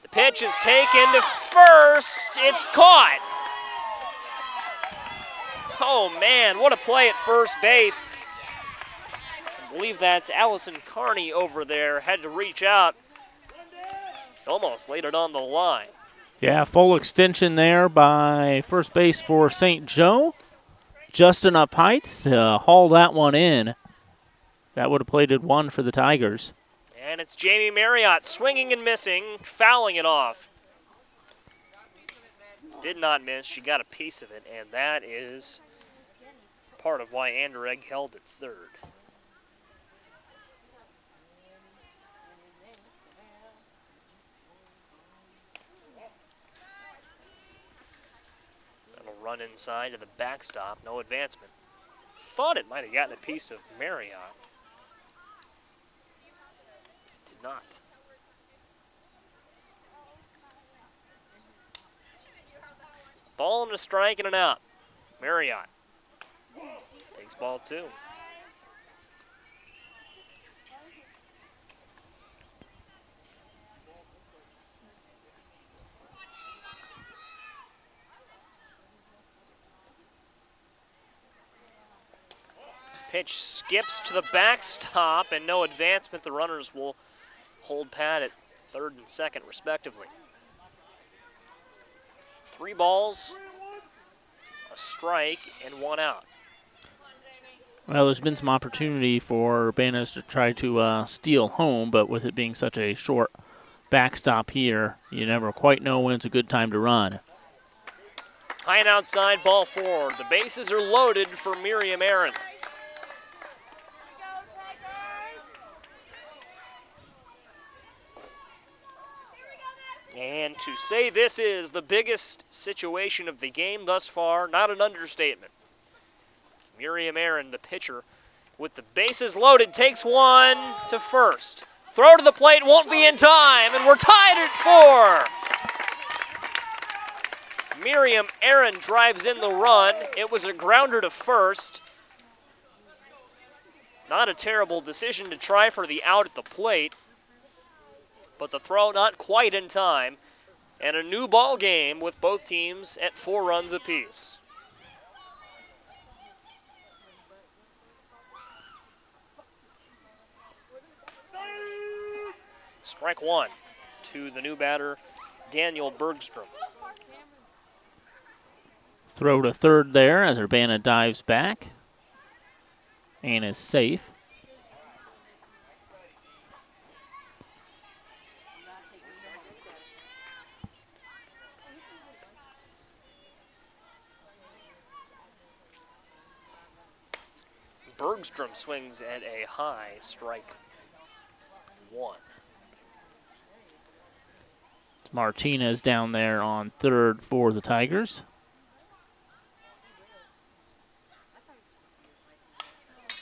S1: The pitch is taken to first. It's caught. Oh, man, what a play at first base. I believe that's Allison Carney over there. Had to reach out. Almost laid it on the line.
S3: Yeah, full extension there by first base for St. Joe. Just enough height to haul that one in. That would have plated 1 for the Tigers.
S1: And it's Jamie Marriott swinging and missing, fouling it off. Did not miss. She got a piece of it, and that is part of why Anderegg held at third. Run inside to the backstop, no advancement. Thought it might have gotten a piece of Marriott. Did not. Ball and a strike and an out. Marriott takes ball 2. Pitch skips to the backstop and no advancement. The runners will hold pat at third and second, respectively. 3 balls, a strike, and 1 out.
S3: Well, there's been some opportunity for Urbanas to try to steal home, but with it being such a short backstop here, you never quite know when it's a good time to run.
S1: High and outside, ball 4. The bases are loaded for Miriam Arend. And to say this is the biggest situation of the game thus far, not an understatement. Miriam Arend, the pitcher, with the bases loaded, takes one to first. Throw to the plate won't be in time, and we're tied at 4. Miriam Aaron drives in the run. It was a grounder to first. Not a terrible decision to try for the out at the plate, but the throw not quite in time, and a new ball game with both teams at 4 runs apiece. Strike 1 to the new batter, Daniel Bergstrom.
S3: Throw to third there as Urbana dives back and is safe.
S1: Bergstrom swings at a high, strike 1.
S3: Martinez down there on third for the Tigers.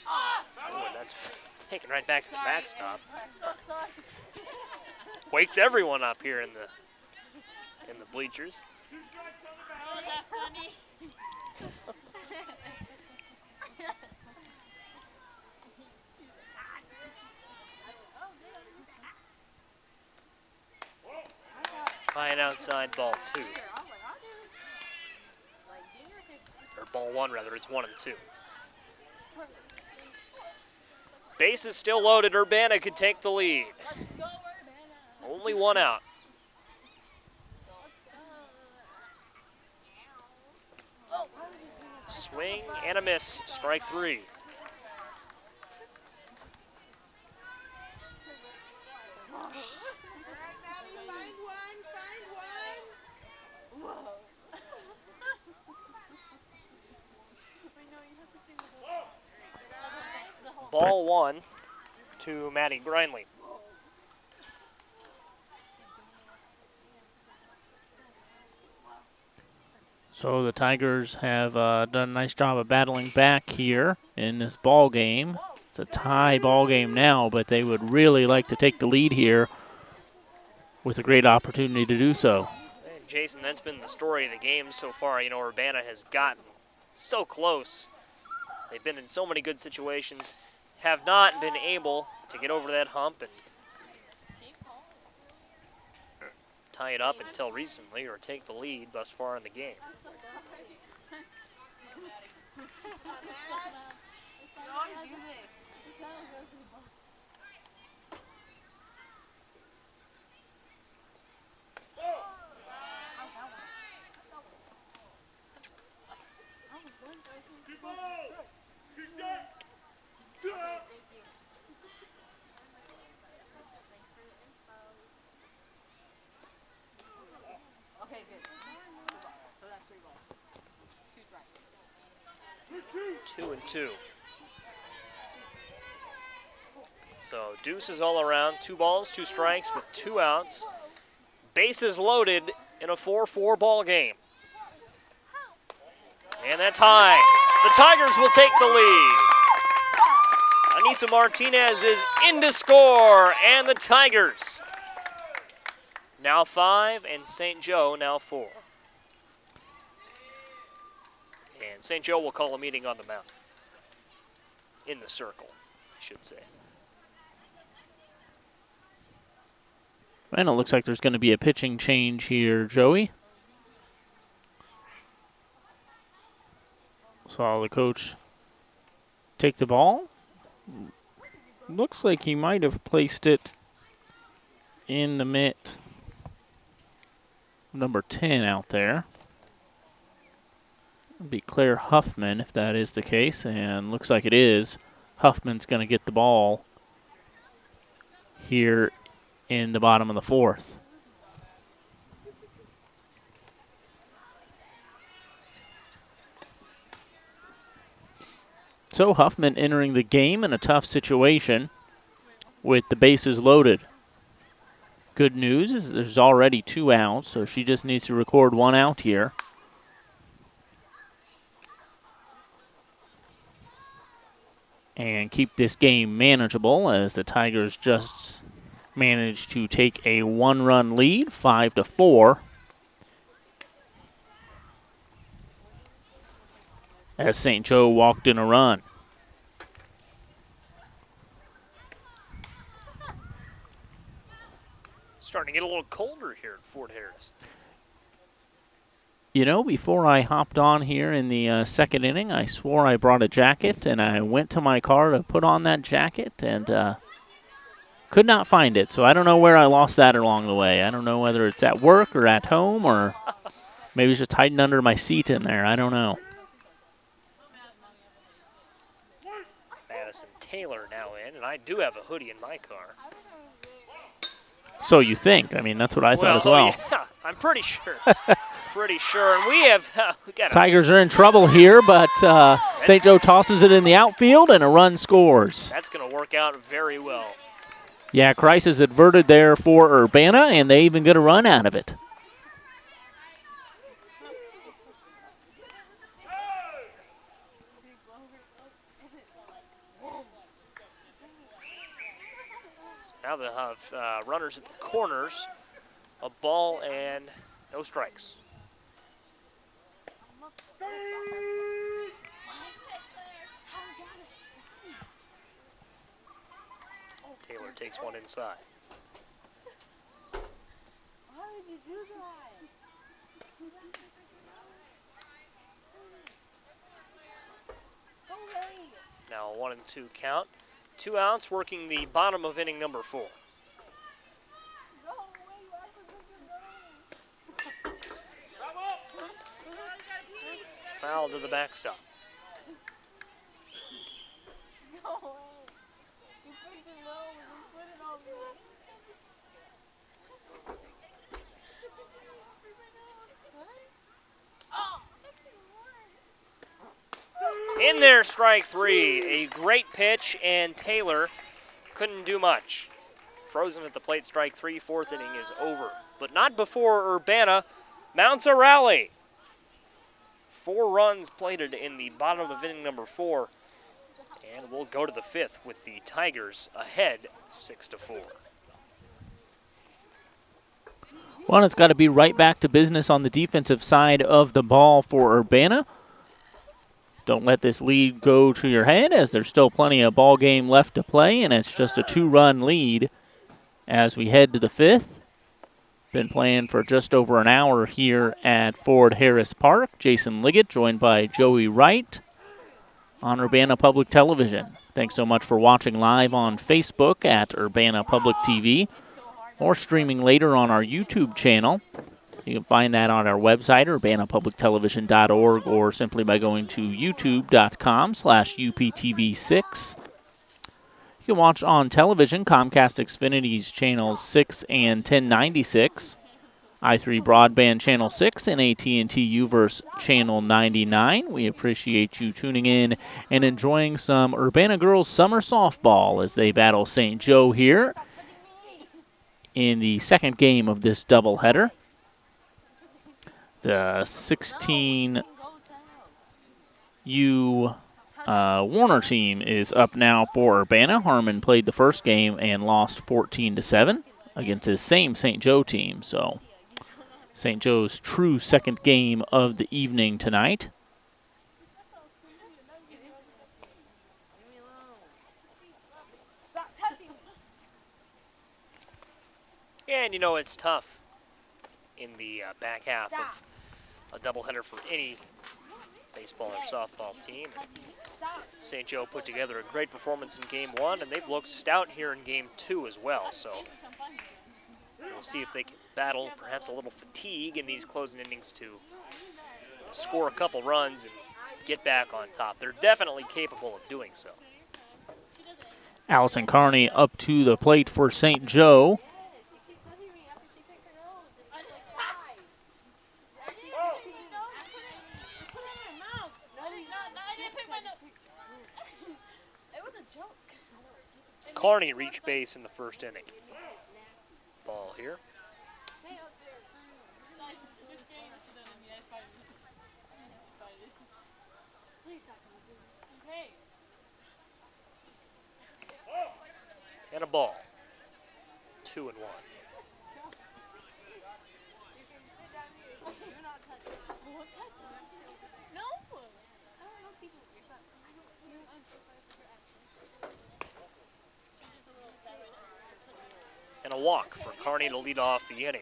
S1: Oh, that's taken right back to the backstop. Wakes everyone up here in the bleachers. High and outside, ball 2. Or ball 1, rather. It's 1 and 2. Base is still loaded. Urbana could take the lead. Only 1 out. Swing and a miss. Strike 3. Ball 1 to Maddie Grindley.
S3: So the Tigers have done a nice job of battling back here in this ball game. It's a tie ball game now, but they would really like to take the lead here with a great opportunity to do so.
S1: And Jason, that's been the story of the game so far. You know, Urbana has gotten so close. They've been in so many good situations, have not been able to get over that hump and tie it up until recently or take the lead thus far in the game.
S2: Okay, good. So that's 3 balls. 2 strikes.
S1: 2 and 2. So deuces all around. 2 balls, 2 strikes with 2 outs. Bases loaded in a 4-4 ball game. And that's high. The Tigers will take the lead. Anissa Martinez is in to score, and the Tigers now 5, and St. Joe now 4. And St. Joe will call a meeting on the mound. In the circle, I should say.
S3: And it looks like there's going to be a pitching change here, Joey. Saw the coach take the ball. Looks like he might have placed it in the mitt. Number 10 out there. It'll be Claire Huffman if that is the case, and looks like it is. Huffman's going to get the ball here in the bottom of the 4th. So Huffman entering the game in a tough situation with the bases loaded. Good news is there's already 2 outs, so she just needs to record 1 out here. And keep this game manageable as the Tigers just managed to take a 1-run lead, 5-4. As St. Joe walked in a run.
S1: Starting to get a little colder here at Fort Harris.
S3: You know, before I hopped on here in the second inning, I swore I brought a jacket, and I went to my car to put on that jacket, and could not find it. So I don't know where I lost that along the way. I don't know whether it's at work or at home, or maybe it's just hiding under my seat in there. I don't know.
S1: Madison Taylor now in, and I do have a hoodie in my car.
S3: So you think. I mean, that's what I thought as well.
S1: Yeah, I'm pretty sure. Pretty sure. And we have we got
S3: Tigers are in trouble here, but St. Joe tosses it in the outfield, and a run scores.
S1: That's going to work out very well.
S3: Yeah, crisis averted there for Urbana, and they even get a run out of it.
S1: Now they'll have runners at the corners, a ball, and no strikes. Taylor takes one inside.
S2: Why would you do that?
S1: Now a 1-2 count. 2 outs, working the bottom of inning number 4. Foul to the backstop.
S2: No way. You picked it low and you put it on me.
S1: In there, strike 3. A great pitch, and Taylor couldn't do much. Frozen at the plate, strike 3. 4th inning is over. But not before Urbana mounts a rally. 4 runs plated in the bottom of inning number 4. And we'll go to the 5th with the Tigers ahead 6-4.
S3: Well, it's got to be right back to business on the defensive side of the ball for Urbana. Don't let this lead go to your head, as there's still plenty of ball game left to play, and it's just a 2-run lead as we head to the 5th. Been playing for just over an hour here at Fort Harris Park. Jason Liggett joined by Joey Wright on Urbana Public Television. Thanks so much for watching live on Facebook at Urbana Public TV, or streaming later on our YouTube channel. You can find that on our website, urbanapublictelevision.org, or simply by going to youtube.com/UPTV6. You can watch on television Comcast Xfinity's channels 6 and 1096, i3 Broadband Channel 6, and AT&T Uverse Channel 99. We appreciate you tuning in and enjoying some Urbana girls summer softball as they battle St. Joe here in the second game of this doubleheader. The 16U Warner team is up now for Urbana. Harmon played the first game and lost 14-7 against his same St. Joe team. So St. Joe's true second game of the evening tonight.
S1: And you know it's tough in the back half of a doubleheader for any baseball or softball team. St. Joe put together a great performance in Game 1, and they've looked stout here in Game 2 as well. So we'll see if they can battle perhaps a little fatigue in these closing innings to score a couple runs and get back on top. They're definitely capable of doing so.
S3: Allison Carney up to the plate for St. Joe.
S1: Carney reached base in the first inning. Ball here. And a ball. 2-1. And a walk for Kearney to lead off the inning.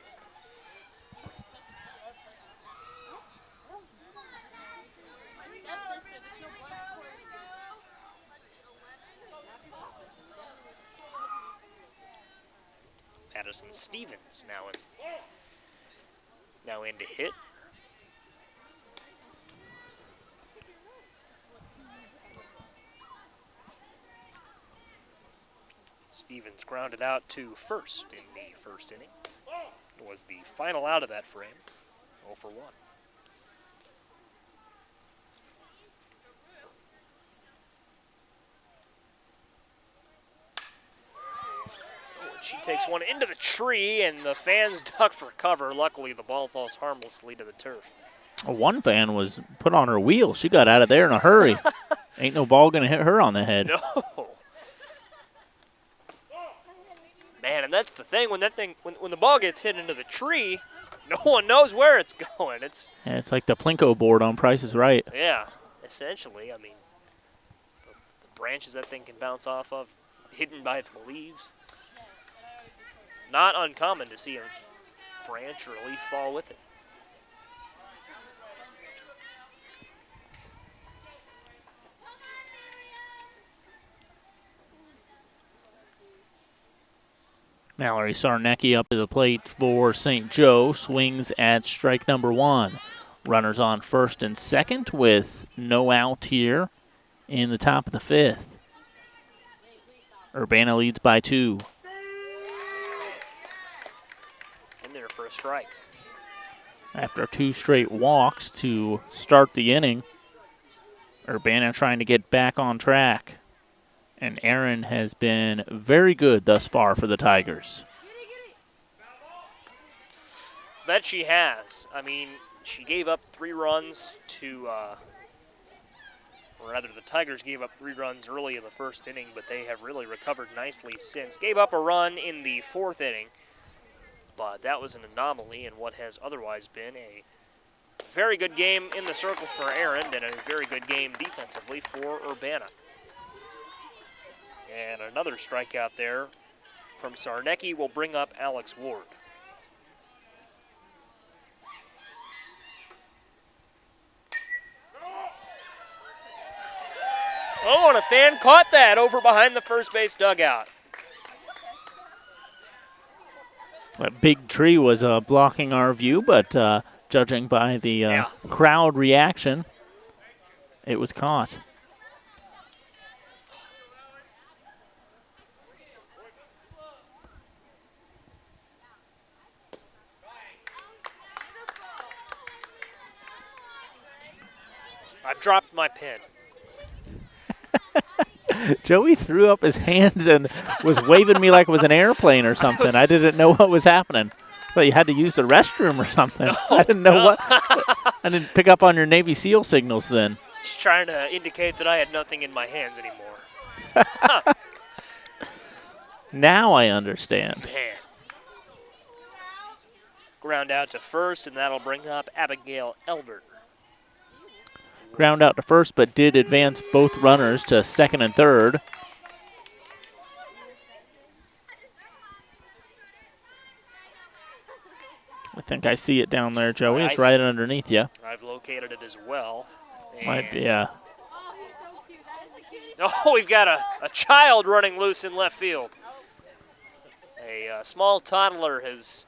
S1: Madison Stevens now in to hit. Stevens grounded out to first in the first inning. It was the final out of that frame, 0 for 1. She takes one into the tree, and the fans duck for cover. Luckily, the ball falls harmlessly to the turf.
S3: One fan was put on her wheel. She got out of there in a hurry. Ain't no ball going to hit her on the head.
S1: No. Man, and that's the thing. When the ball gets hit into the tree, no one knows where it's going.
S3: Yeah, it's like the Plinko board on Price is Right.
S1: Yeah, essentially. I mean, the branches that thing can bounce off of, hidden by the leaves. Not uncommon to see a branch or a leaf fall with it.
S3: Mallory Sarnecki up to the plate for St. Joe. Swings at strike number 1. Runners on first and second with no out here in the top of the 5th. Urbana leads by 2.
S1: In there for a strike.
S3: After 2 straight walks to start the inning, Urbana trying to get back on track. And Aaron has been very good thus far for the Tigers.
S1: That she has. I mean, she gave up 3 runs to, or rather the Tigers gave up 3 runs early in the first inning, but they have really recovered nicely since. Gave up a run in the 4th inning, but that was an anomaly in what has otherwise been a very good game in the circle for Aaron and a very good game defensively for Urbana. And another strikeout there from Sarnecki will bring up Alex Ward. Oh, and a fan caught that over behind the first base dugout.
S3: That big tree was blocking our view, but judging by the crowd reaction, it was caught.
S1: I've dropped my pen.
S3: Joey threw up his hands and was waving me like it was an airplane or something. I didn't know what was happening. I thought you had to use the restroom or something. I didn't know what. I didn't pick up on your Navy SEAL signals then.
S1: Just trying to indicate that I had nothing in my hands anymore.
S3: Now I understand.
S1: Man. Ground out to first, and that'll bring up Abigail Elder.
S3: Ground out to first, but did advance both runners to second and third. I think I see it down there, Joey. It's right underneath you.
S1: I've located it as well.
S3: Might be, yeah.
S1: Oh, we've got a child running loose in left field. A small toddler has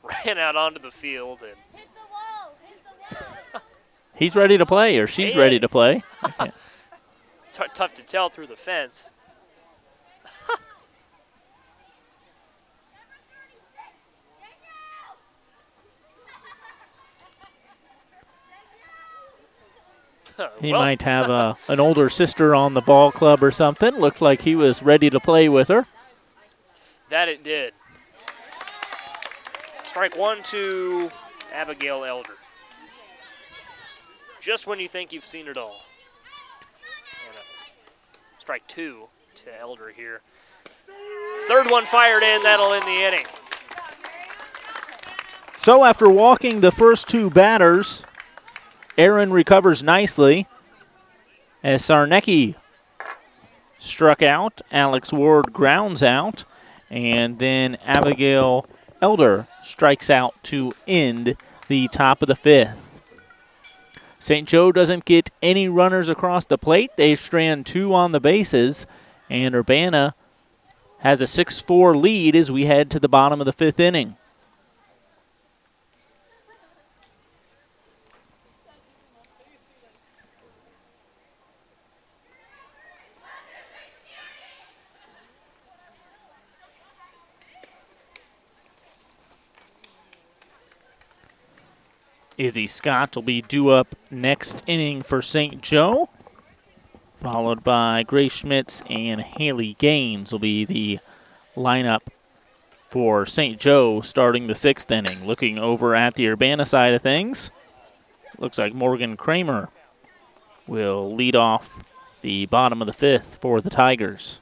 S1: ran out onto the field. And
S3: he's ready to play, or she's ready to play.
S1: Tough to tell through the fence.
S3: He might have an older sister on the ball club or something. Looked like he was ready to play with her.
S1: That it did. Strike 1 to Abigail Elder. Just when you think you've seen it all. And strike 2 to Elder here. Third one fired in, that'll end the inning.
S3: So after walking the first two batters, Aaron recovers nicely as Sarnecki struck out, Alex Ward grounds out, and then Abigail Elder strikes out to end the top of the fifth. St. Joe doesn't get any runners across the plate. They strand two on the bases, and Urbana has a 6-4 lead as we head to the bottom of the fifth inning. Izzy Scott will be due up next inning for St. Joe, followed by Grace Schmitz and Haley Gaines will be the lineup for St. Joe starting the sixth inning. Looking over at the Urbana side of things, looks like Morgan Kramer will lead off the bottom of the fifth for the Tigers.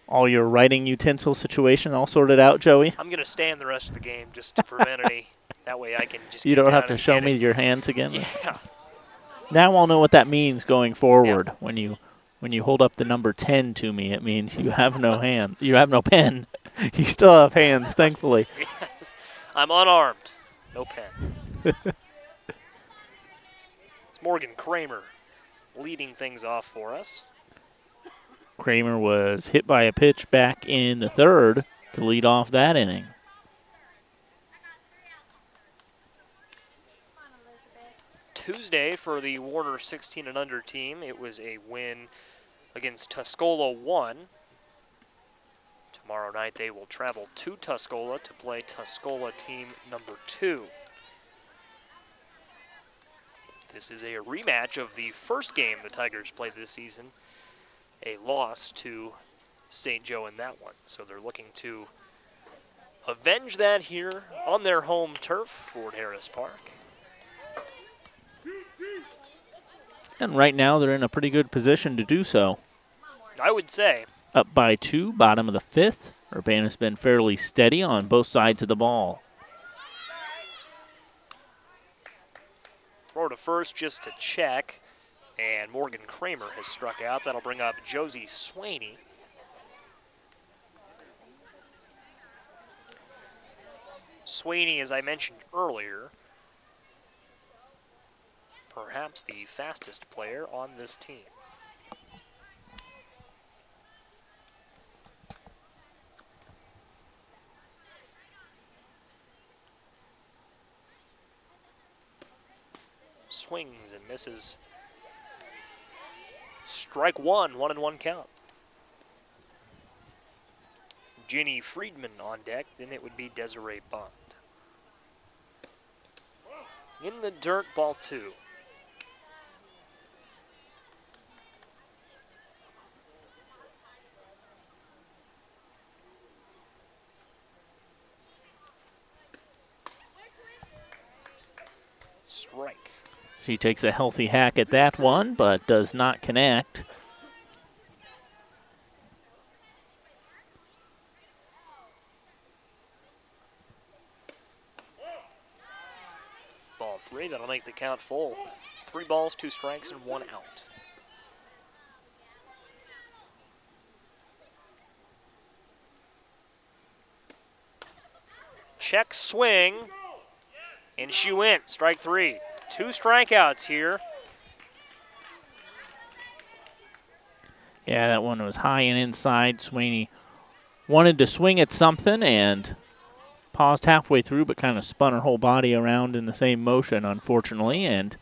S3: All your writing utensil situation all sorted out, Joey?
S1: I'm going to stand the rest of the game just to prevent any. That way I can just
S3: You
S1: get
S3: don't
S1: down
S3: have to
S1: and
S3: show
S1: get
S3: me
S1: it.
S3: your hands again?
S1: Yeah.
S3: Now I'll know what that means going forward. When you hold up the number 10 to me, it means you have no hand. You have no pen. You still have hands, thankfully.
S1: Yes. I'm unarmed. No pen. It's Morgan Kramer leading things off for us.
S3: Kramer was hit by a pitch back in the third to lead off that inning.
S1: Tuesday for the Warner 16 and under team, it was a win against Tuscola 1. Tomorrow night they will travel to Tuscola to play Tuscola team number 2. This is a rematch of the first game the Tigers played this season, a loss to St. Joe in that one. So they're looking to avenge that here on their home turf, Fort Harris Park.
S3: And right now they're in a pretty good position to do so.
S1: I would say.
S3: Up by 2, bottom of the fifth. Urbana's been fairly steady on both sides of the ball.
S1: Throw to first just to check. And Morgan Kramer has struck out. That'll bring up Josie Swaney. Swaney, as I mentioned earlier, perhaps the fastest player on this team. Swings and misses. Strike one, 1-1 count. Ginny Friedman on deck, then it would be Desiree Bond. In the dirt, ball 2. Strike.
S3: She takes a healthy hack at that one, but does not connect.
S1: Ball 3, that'll make the count full. 3 balls, 2 strikes, and 1 out. Check swing, and she went. Strike 3. 2 strikeouts here.
S3: Yeah, that one was high and inside. Swaney wanted to swing at something and paused halfway through, but kind of spun her whole body around in the same motion, unfortunately, and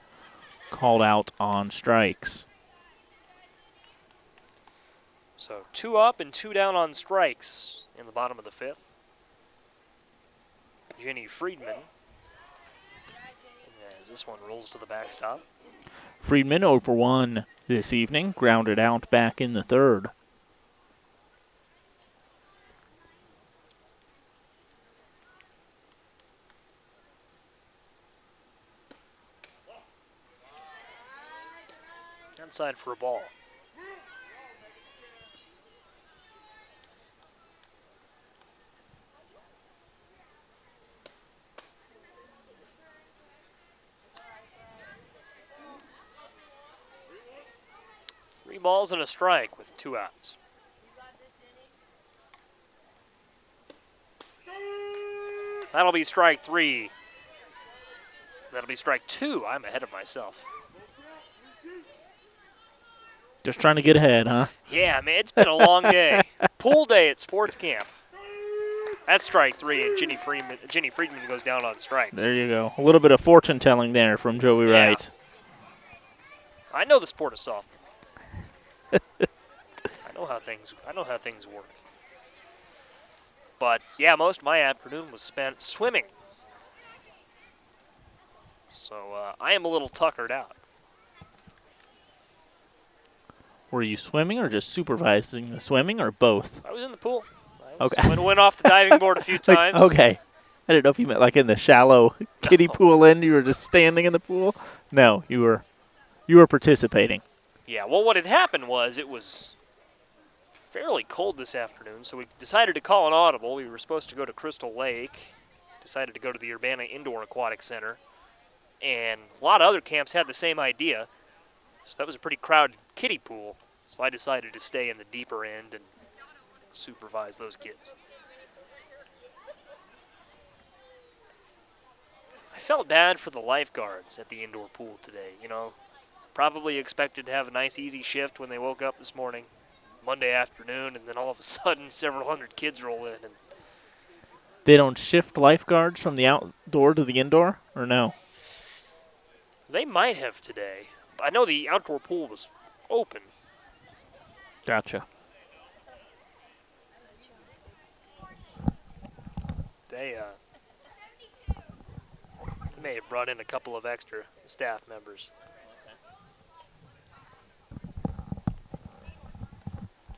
S3: called out on strikes.
S1: So 2 up and 2 down on strikes in the bottom of the 5th. Jenny Friedman, as this one rolls to the backstop.
S3: Friedman 0 for 1 this evening, grounded out back in the third.
S1: Outside for a ball. Three balls and a strike with 2 outs. That'll be strike 3. That'll be strike 2. I'm ahead of myself.
S3: Just trying to get ahead, huh?
S1: Yeah, man, it's been a long day. Pool day at sports camp. That's strike 3, and Jenny Friedman goes down on strikes.
S3: There you go. A little bit of fortune telling there from Joey Wright.
S1: I know the sport of softball. I know how things work. But yeah, most of my afternoon was spent swimming. So I am a little tuckered out.
S3: Were you swimming or just supervising the swimming or both?
S1: I was in the pool.
S3: Okay.
S1: Went off the diving board a few times.
S3: Okay. I didn't know if you meant like in the shallow kiddie pool end. You were just standing in the pool. No, you were participating.
S1: Yeah. Well, what had happened was it was fairly cold this afternoon, so we decided to call an audible. We were supposed to go to Crystal Lake. Decided to go to the Urbana Indoor Aquatic Center, and a lot of other camps had the same idea. So that was a pretty crowded kiddie pool. So I decided to stay in the deeper end and supervise those kids. I felt bad for the lifeguards at the indoor pool today. You know, probably expected to have a nice easy shift when they woke up this morning, Monday afternoon, and then all of a sudden several hundred kids roll in. And
S3: they don't shift lifeguards from the outdoor to the indoor, or no?
S1: They might have today. I know the outdoor pool was open.
S3: Gotcha.
S1: They may have brought in a couple of extra staff members.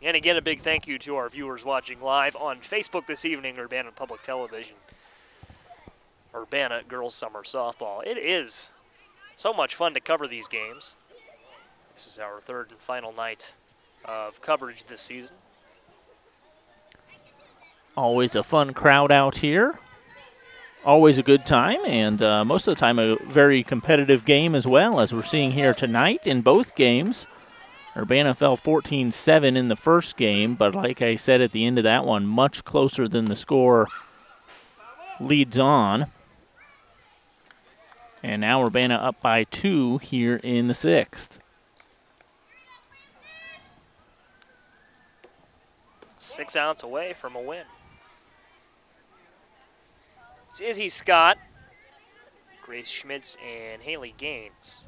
S1: And again, a big thank you to our viewers watching live on Facebook this evening, Urbana Public Television. Urbana Girls Summer Softball. It is so much fun to cover these games. This is our third and final night of coverage this season.
S3: Always a fun crowd out here. Always a good time, and most of the time a very competitive game as well, as we're seeing here tonight in both games. Urbana fell 14-7 in the first game, but like I said at the end of that one, much closer than the score leads on. And now Urbana up by 2 here in the 6th.
S1: 6 outs away from a win. It's Izzy Scott, Grace Schmitz, and Haley Gaines.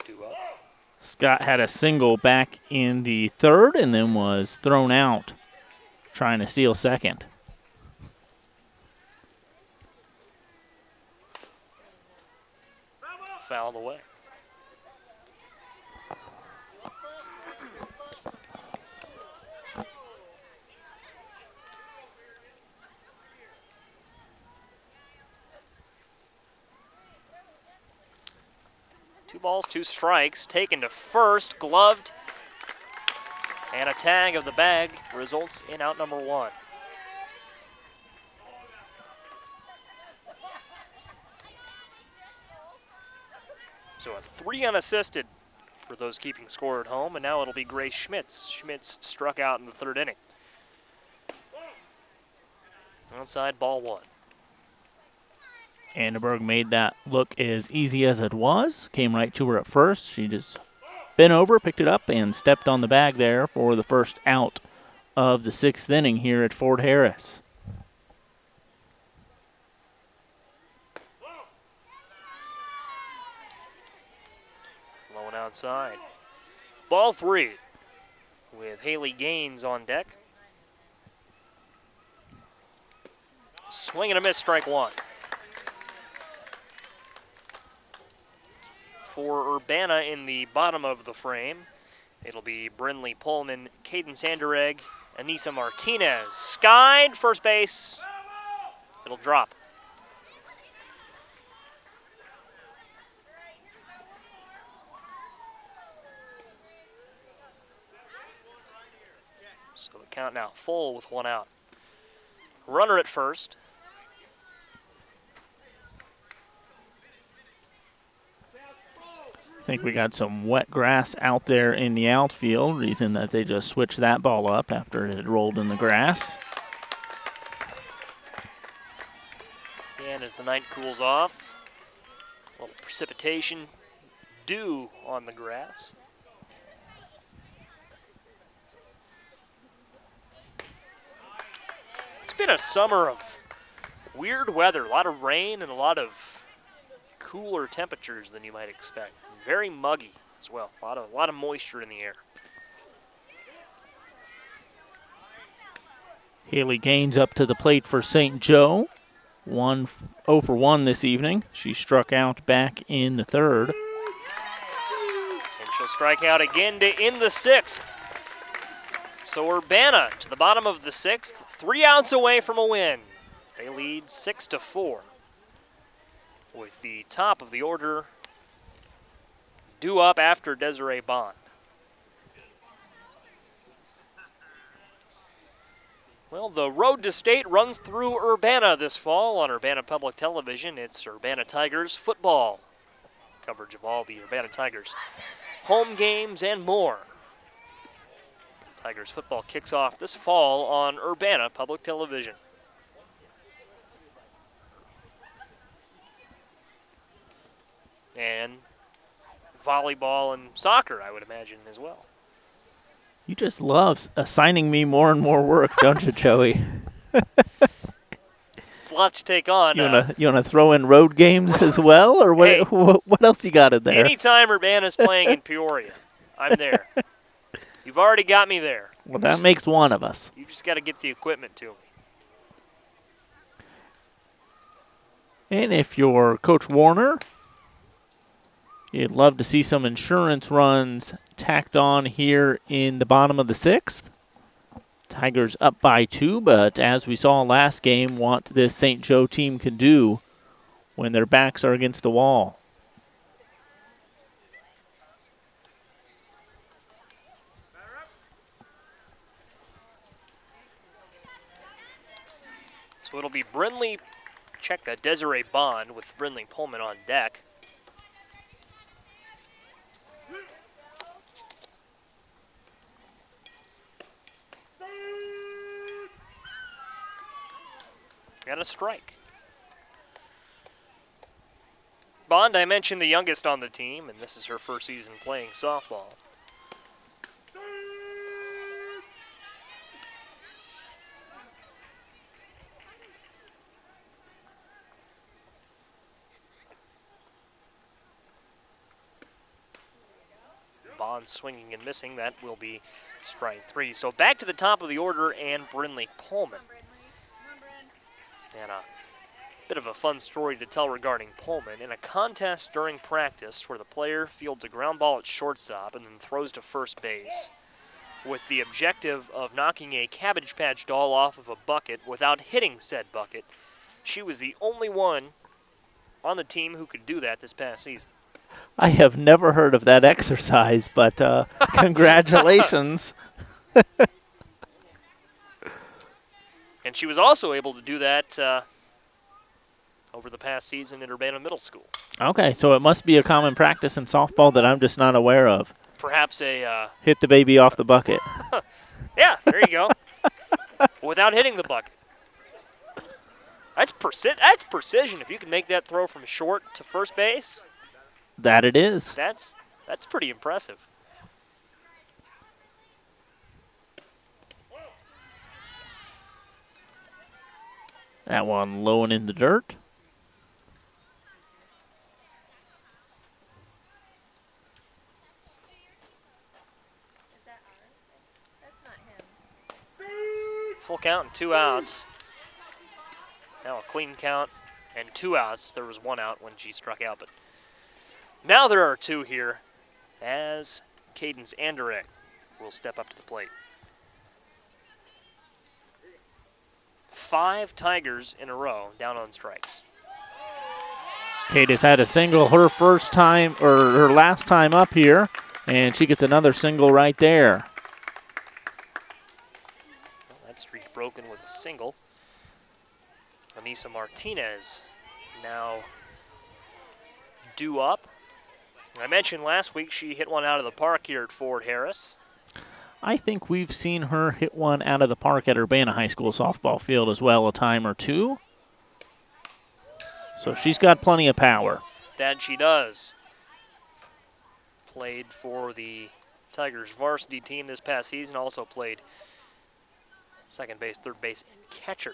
S1: 2 up.
S3: Scott had a single back in the 3rd and then was thrown out trying to steal second.
S1: Fouled away. Two balls, 2 strikes, taken to first, gloved, and a tag of the bag results in out number 1. So a 3 unassisted for those keeping score at home, and now it'll be Grace Schmitz. Schmitz struck out in the 3rd inning. Outside, ball 1.
S3: Annenberg made that look as easy as it was. Came right to her at first. She just bent over, picked it up, and stepped on the bag there for the first out of the 6th inning here at Fort Harris.
S1: Low and outside. Ball 3 with Haley Gaines on deck. Swing and a miss, strike 1. For Urbana in the bottom of the frame, it'll be Brynlee Pullman, Caden Sandereg, Anissa Martinez. Skied, first base. It'll drop. So the count now full with 1 out. Runner at first.
S3: I think we got some wet grass out there in the outfield, reason that they just switched that ball up after it had rolled in the grass.
S1: And as the night cools off, a little precipitation dew on the grass. It's been a summer of weird weather, a lot of rain and a lot of cooler temperatures than you might expect. Very muggy as well, a lot of moisture in the air.
S3: Haley Gaines up to the plate for St. Joe. 0 for 1 this evening. She struck out back in the third.
S1: And she'll strike out again to end the 6th. So Urbana to the bottom of the 6th, 3 outs away from a win. They lead 6-4. With the top of the order due up after Desiree Bond. Well, the road to state runs through Urbana this fall on Urbana Public Television. It's Urbana Tigers football. Coverage of all the Urbana Tigers home games and more. Tigers football kicks off this fall on Urbana Public Television. And volleyball and soccer, I would imagine, as well.
S3: You just love assigning me more and more work, don't you, Joey?
S1: It's a lot to take on.
S3: You wanna throw in road games as well, or what?
S1: Hey,
S3: what else you got in there?
S1: Anytime Urbana's playing in Peoria, I'm there. You've already got me there.
S3: Well, that makes one of us.
S1: You just got to get the equipment to me.
S3: And if you're Coach Warner, you'd love to see some insurance runs tacked on here in the bottom of the 6th. Tigers up by 2, but as we saw last game, what this St. Joe team can do when their backs are against the wall.
S1: So it'll be Brindley, check that, Desiree Bond with Brindley Pullman on deck. And a strike. Bond, I mentioned the youngest on the team, and this is her first season playing softball. Bond swinging and missing, that will be strike 3. So back to the top of the order and Brindley Pullman. And a bit of a fun story to tell regarding Pullman. In a contest during practice where the player fields a ground ball at shortstop and then throws to first base with the objective of knocking a Cabbage Patch doll off of a bucket without hitting said bucket, she was the only one on the team who could do that this past season.
S3: I have never heard of that exercise, but congratulations.
S1: And she was also able to do that over the past season in Urbana Middle School.
S3: Okay, so it must be a common practice in softball that I'm just not aware of.
S1: Perhaps a...
S3: hit the baby off the bucket.
S1: Yeah, there you go. Without hitting the bucket. That's precision. If you can make that throw from short to first base,
S3: that it is.
S1: That's pretty impressive.
S3: That one low and in the dirt.
S1: Full count and 2 outs. Now a clean count and 2 outs. There was 1 out when she struck out, but now there are 2 here as Cadence Anderegg will step up to the plate. 5 Tigers in a row down on strikes.
S3: Cadence had a single her first time, or her last time up here, and she gets another single right there.
S1: single. Anissa Martinez now due up. I mentioned last week she hit one out of the park here at Fort Harris.
S3: I think we've seen her hit one out of the park at Urbana High School softball field as well a time or two. So she's got plenty of power.
S1: That she does. Played for the Tigers varsity team this past season. Also played second base, third base, and catcher.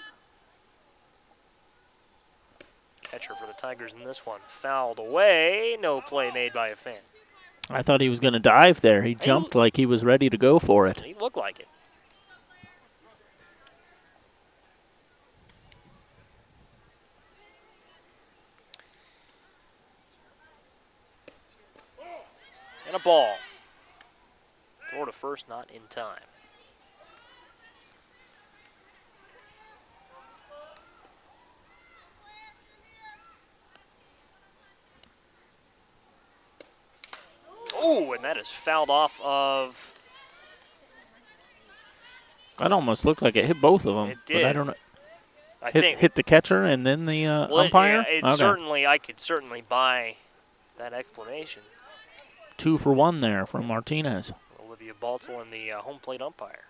S1: Catcher for the Tigers in this one. Fouled away. No play made by a fan.
S3: I thought he was going to dive there. He jumped like he was ready to go for it.
S1: He looked like it. And a ball. Throw to first, not in time. Oh, and that is fouled off of.
S3: That almost looked like it hit both of them.
S1: It did.
S3: But I don't know.
S1: I think
S3: hit the catcher and then the umpire?
S1: Yeah, I could certainly buy that explanation.
S3: 2 for 1 there from Martinez.
S1: Olivia Baltzel and the home plate umpire.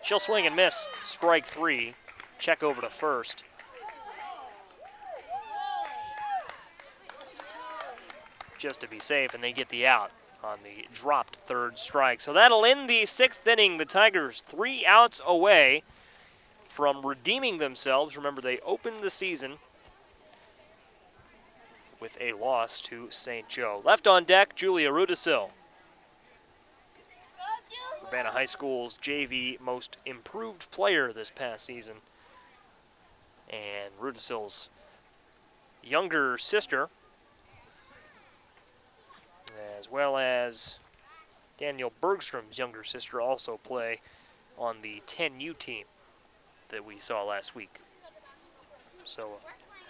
S1: She'll swing and miss. Strike 3. Check over to first. Just to be safe, and they get the out on the dropped third strike. So that'll end the 6th inning. The Tigers 3 outs away from redeeming themselves. Remember, they opened the season with a loss to St. Joe. Left on deck, Julia Rudisil. Urbana High School's JV most improved player this past season. And Rudisil's younger sister, as well as Daniel Bergstrom's younger sister, also play on the 10U team that we saw last week. So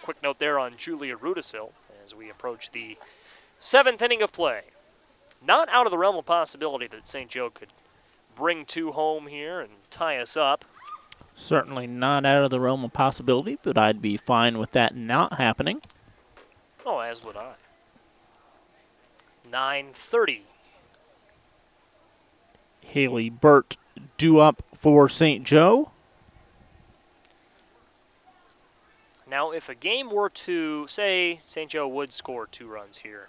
S1: a quick note there on Julia Rudisil as we approach the 7th inning of play. Not out of the realm of possibility that St. Joe could bring 2 home here and tie us up.
S3: Certainly not out of the realm of possibility, but I'd be fine with that not happening.
S1: Oh, as would I. 9:30.
S3: Haley Burt due up for St. Joe.
S1: Now, if a game were to, say, St. Joe would score 2 runs here,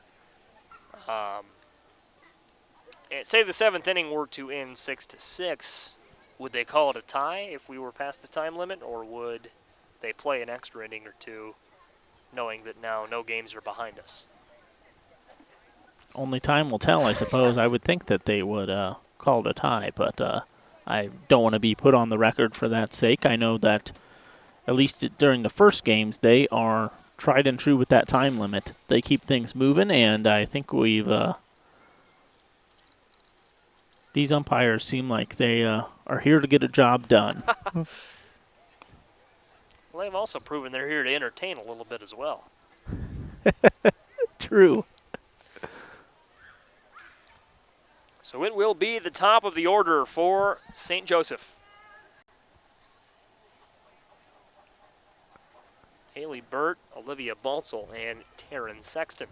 S1: say the 7th inning were to end 6-6, would they call it a tie if we were past the time limit, or would they play an extra inning or 2, knowing that now no games are behind us?
S3: Only time will tell, I suppose. I would think that they would call it a tie, but I don't want to be put on the record for that sake. I know that at least during the first games, they are tried and true with that time limit. They keep things moving, and I think we've these umpires seem like they are here to get a job done.
S1: Well, they've also proven they're here to entertain a little bit as well.
S3: True.
S1: So it will be the top of the order for St. Joseph. Haley Burt, Olivia Baltzel, and Taryn Sexton.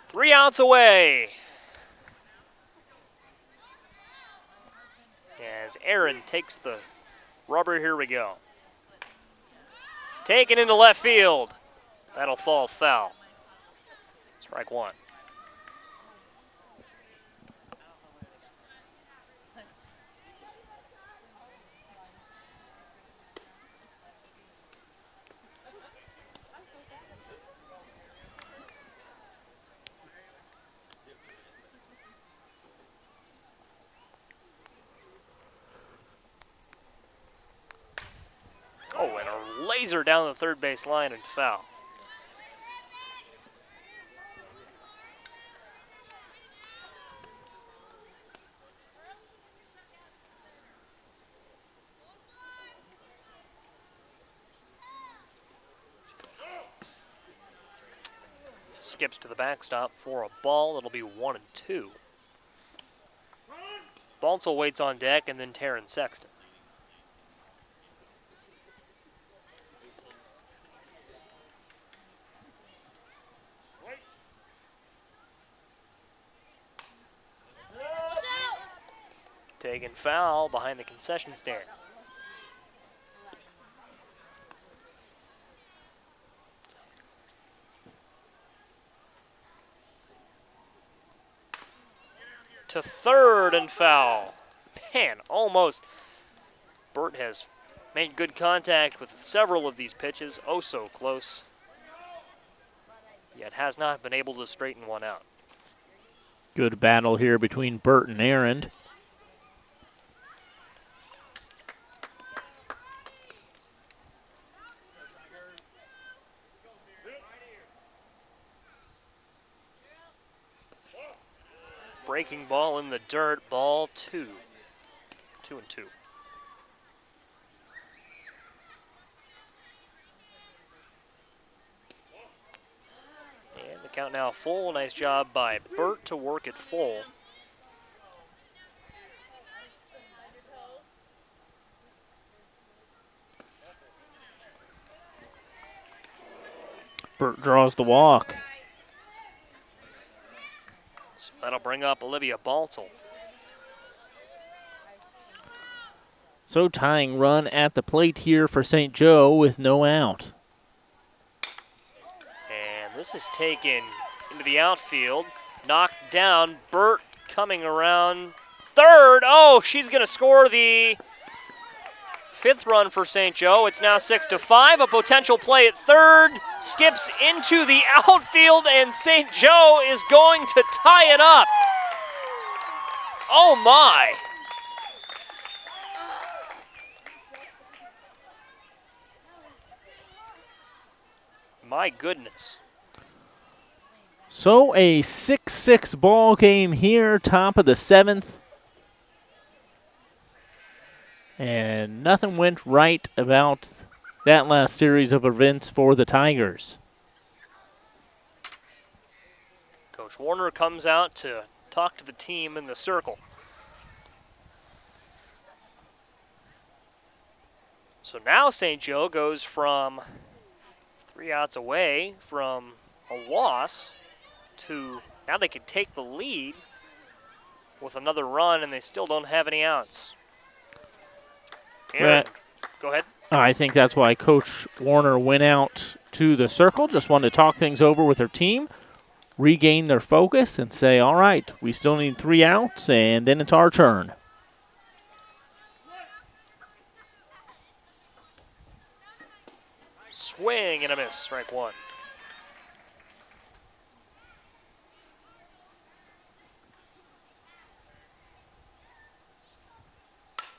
S1: Three outs away. As Aaron takes the rubber, here we go. Taken into left field. That'll fall foul. Strike 1. Oh, and a laser down the third base line and foul. skips to the backstop for a ball. It'll be 1-2. Baltzel waits on deck, and then Taryn Sexton. Taking foul behind the concession stand. To third and foul. Man, almost. Burt has made good contact with several of these pitches, oh so close, yet has not been able to straighten one out.
S3: Good battle here between Burt and Aaron.
S1: Breaking ball in the dirt, ball 2. 2-2. And the count now full. Nice job by Burt to work it full.
S3: Burt draws the walk.
S1: So that'll bring up Olivia Baltzel.
S3: So tying run at the plate here for St. Joe with no out.
S1: And this is taken into the outfield. Knocked down. Burt coming around third. Oh, she's going to score the 5th run for St. Joe. It's now 6-5. A potential play at third. Skips into the outfield, and St. Joe is going to tie it up. Oh, my. My goodness.
S3: So a 6-6 ball game here, top of the 7th. And nothing went right about that last series of events for the Tigers.
S1: Coach Warner comes out to talk to the team in the circle. So now St. Joe goes from 3 outs away from a loss to now they can take the lead with another run, and they still don't have any outs. Aaron, go ahead.
S3: I think that's why Coach Warner went out to the circle, just wanted to talk things over with her team, regain their focus, and say, all right, we still need 3 outs, and then it's our turn.
S1: Swing and a miss, strike 1.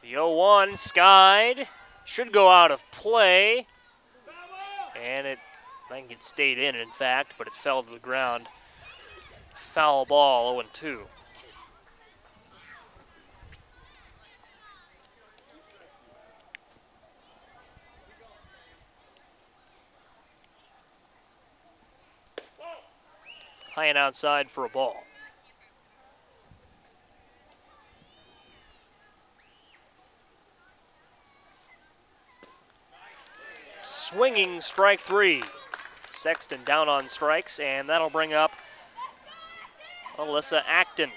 S1: The 0-1 skied, should go out of play, and I think it stayed in fact, but it fell to the ground. Foul ball, 0-2. High and outside for a ball. Swinging strike 3. Sexton down on strikes, and that'll bring up Alyssa Acton.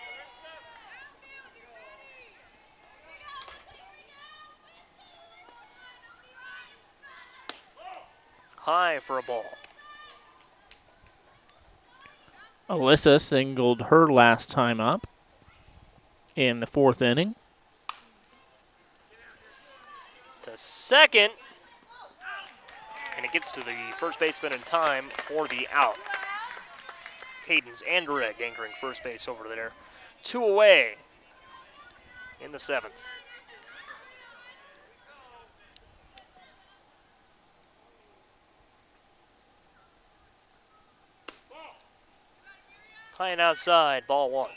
S1: High for a ball.
S3: Alyssa singled her last time up in the 4th inning.
S1: To second. And it gets to the first baseman in time for the out. Cadence Anderegg anchoring first base over there. 2 away in the 7th. High and outside, ball 1.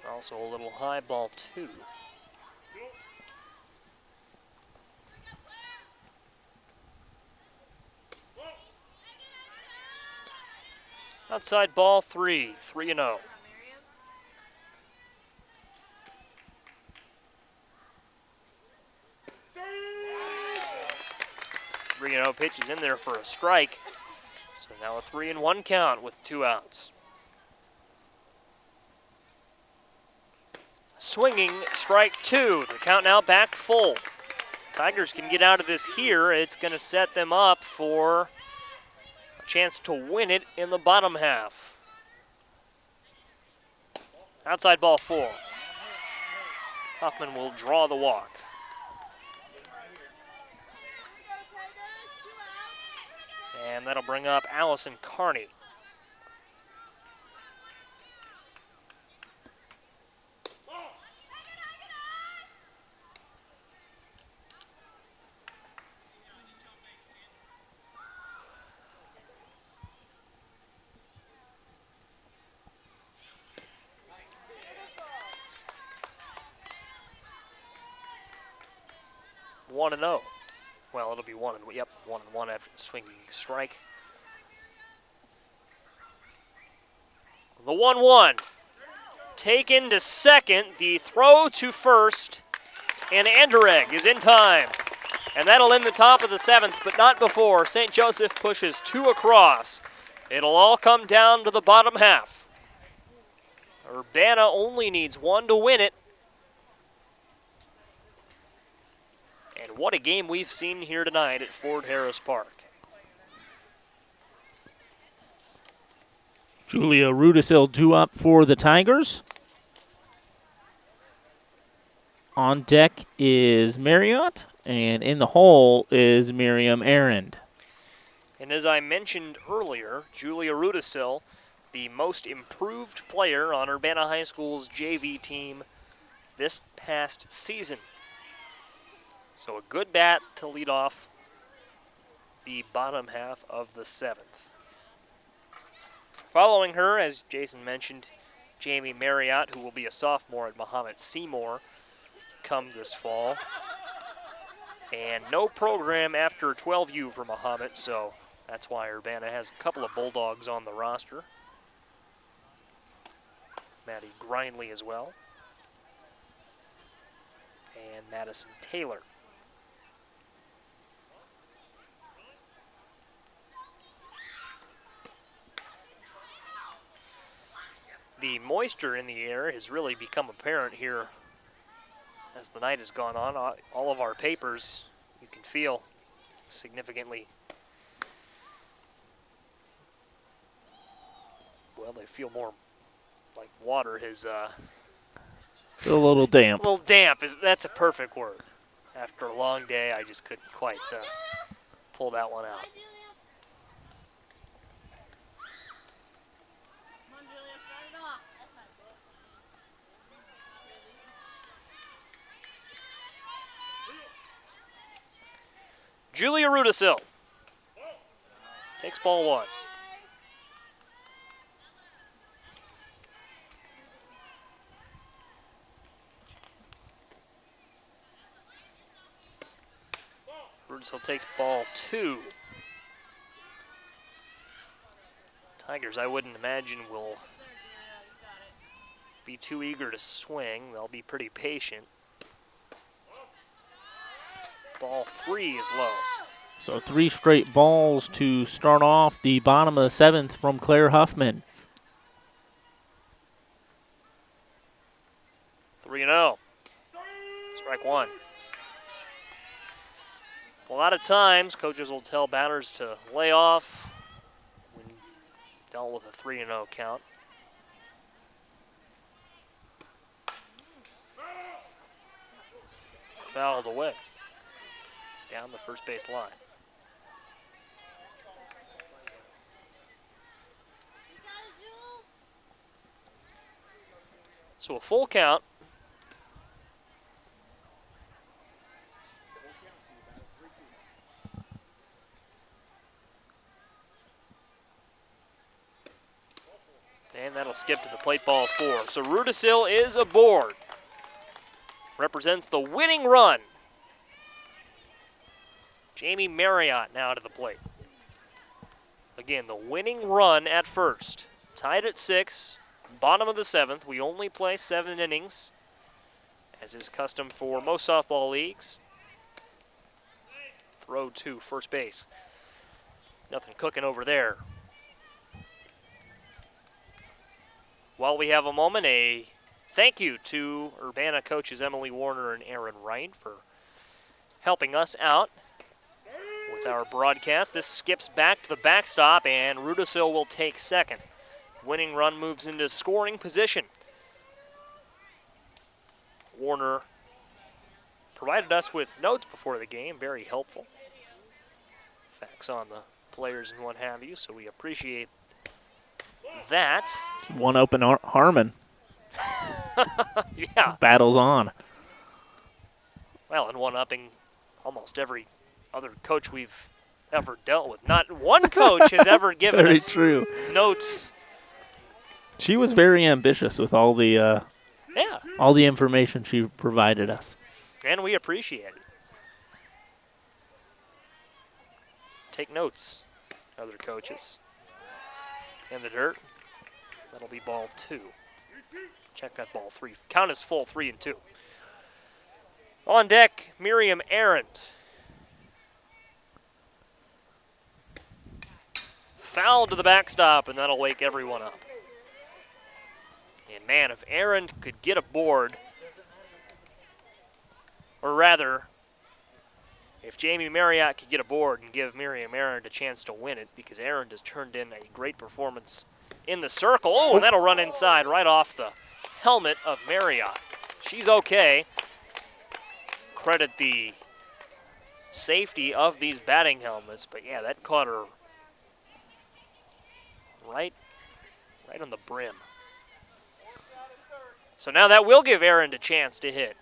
S1: Well, Also a little high, ball 2. Outside ball 3, 3-0. 3-0 pitch is in there for a strike. So now a 3-1 count with 2 outs. Swinging, strike 2. The count now back full. Tigers can get out of this here. It's going to set them up for a chance to win it in the bottom half. Outside ball 4. Hoffman will draw the walk. And that'll bring up Allison Carney. One and 0. Well, it'll be 1 and 1 after the swinging strike. The 1-1. Taken to second. The throw to first. And Anderegg is in time. And that'll end the top of the 7th, but not before. St. Joseph pushes 2 across. It'll all come down to the bottom half. Urbana only needs 1 to win it. And what a game we've seen here tonight at Ford Harris Park.
S3: Julia Rudisil 2 up for the Tigers. On deck is Marriott, and in the hole is Miriam Arend.
S1: And as I mentioned earlier, Julia Rudisil, the most improved player on Urbana High School's JV team this past season. So a good bat to lead off the bottom half of the 7th. Following her, as Jason mentioned, Jamie Marriott, who will be a sophomore at Mahomet Seymour come this fall. And no program after 12U for Mahomet, so that's why Urbana has a couple of Bulldogs on the roster. Maddie Grindley as well. And Madison Taylor. The moisture in the air has really become apparent here as the night has gone on. All of our papers, you can feel significantly, well, they feel more like water has
S3: Feel a little damp.
S1: a little damp. That's a perfect word. After a long day, I just couldn't quite pull that one out. Julia Rudisil takes ball 1. Rudisil takes ball 2. Tigers, I wouldn't imagine, will be too eager to swing. They'll be pretty patient. Ball 3 is low.
S3: So 3 straight balls to start off the bottom of the 7th from Claire Huffman.
S1: 3-0. Strike 1. A lot of times, coaches will tell batters to lay off when dealt with a 3-0 count. Fouled away down the first base line. So a full count. And And that'll skip to the plate ball 4. So Rudisil is aboard. Represents the winning run. Jamie Marriott now to the plate. Again, the winning run at first. Tied at 6, bottom of the 7th. We only play 7 innings, as is custom for most softball leagues. Throw to first base. Nothing cooking over there. While we have a moment, a thank you to Urbana coaches Emily Warner and Aaron Wright for helping us out with our broadcast. This skips back to the backstop, and Rudisil will take second. Winning run moves into scoring position. Warner provided us with notes before the game, very helpful. Facts on the players and what have you, so we appreciate that.
S3: One open Harmon.
S1: Yeah.
S3: Battles on.
S1: Well, and one-upping almost every other coach we've ever dealt with. Not one coach has ever given
S3: Very
S1: us
S3: true.
S1: notes.
S3: She was very ambitious with all the information she provided us.
S1: And we appreciate it. Take notes, other coaches. In the dirt. That'll be ball 2. Check that ball 3. Count as full 3 and 2. On deck, Miriam Arendt. Foul to the backstop, and that'll wake everyone up. And man, if Arendt could get aboard, or rather, if Jamie Marriott could get aboard and give Miriam Arendt a chance to win it, because Arendt has turned in a great performance in the circle. Oh, and that'll run inside right off the helmet of Marriott. She's okay. Credit the safety of these batting helmets, but yeah, that caught her right on the brim. So now that will give Arendt a chance to hit.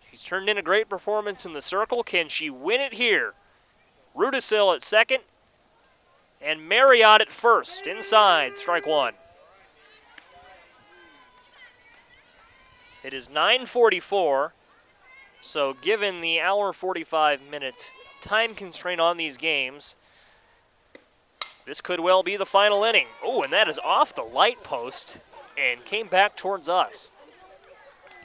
S1: She's turned in a great performance in the circle. Can she win it here? Rudisil at second and Marriott at first. Inside, strike 1. It is 9:44, so given the hour 45-minute time constraint on these games, this could well be the final inning. Oh, and that is off the light post and came back towards us.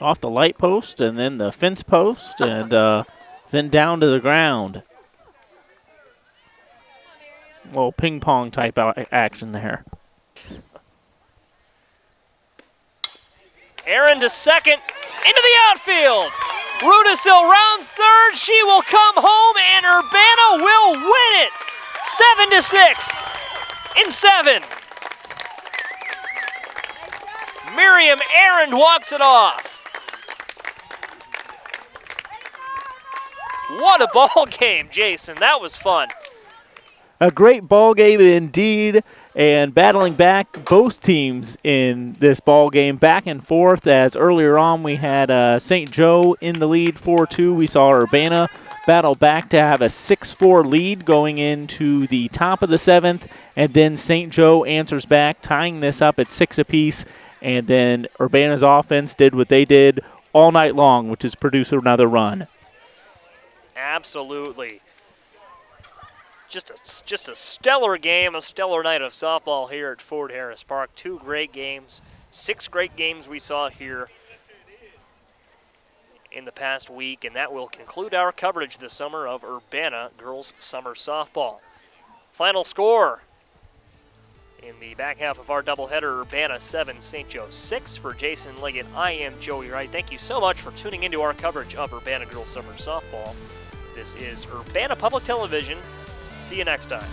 S3: Off the light post and then the fence post and then down to the ground. A little ping pong type action there.
S1: Aaron to second, into the outfield. Rudisil rounds third. She will come home, and Urbana will win it. 7-6 in 7. Miriam Aaron walks it off. What a ball game, Jason. That was fun.
S3: A great ball game indeed, and battling back both teams in this ball game back and forth. As earlier on we had St. Joe in the lead 4-2. We saw Urbana battle back to have a 6-4 lead going into the top of the 7th, and then St. Joe answers back, tying this up at 6 apiece, and then Urbana's offense did what they did all night long, which is produce another run.
S1: Absolutely. Just a stellar game, a stellar night of softball here at Ford Harris Park. 2 great games, 6 great games we saw here in the past week, and that will conclude our coverage this summer of Urbana Girls Summer Softball. Final score in the back half of our doubleheader: Urbana 7, St. Joe 6. For Jason Liggett, I am Joey Wright. Thank you so much for tuning into our coverage of Urbana Girls Summer Softball. This is Urbana Public Television. See you next time.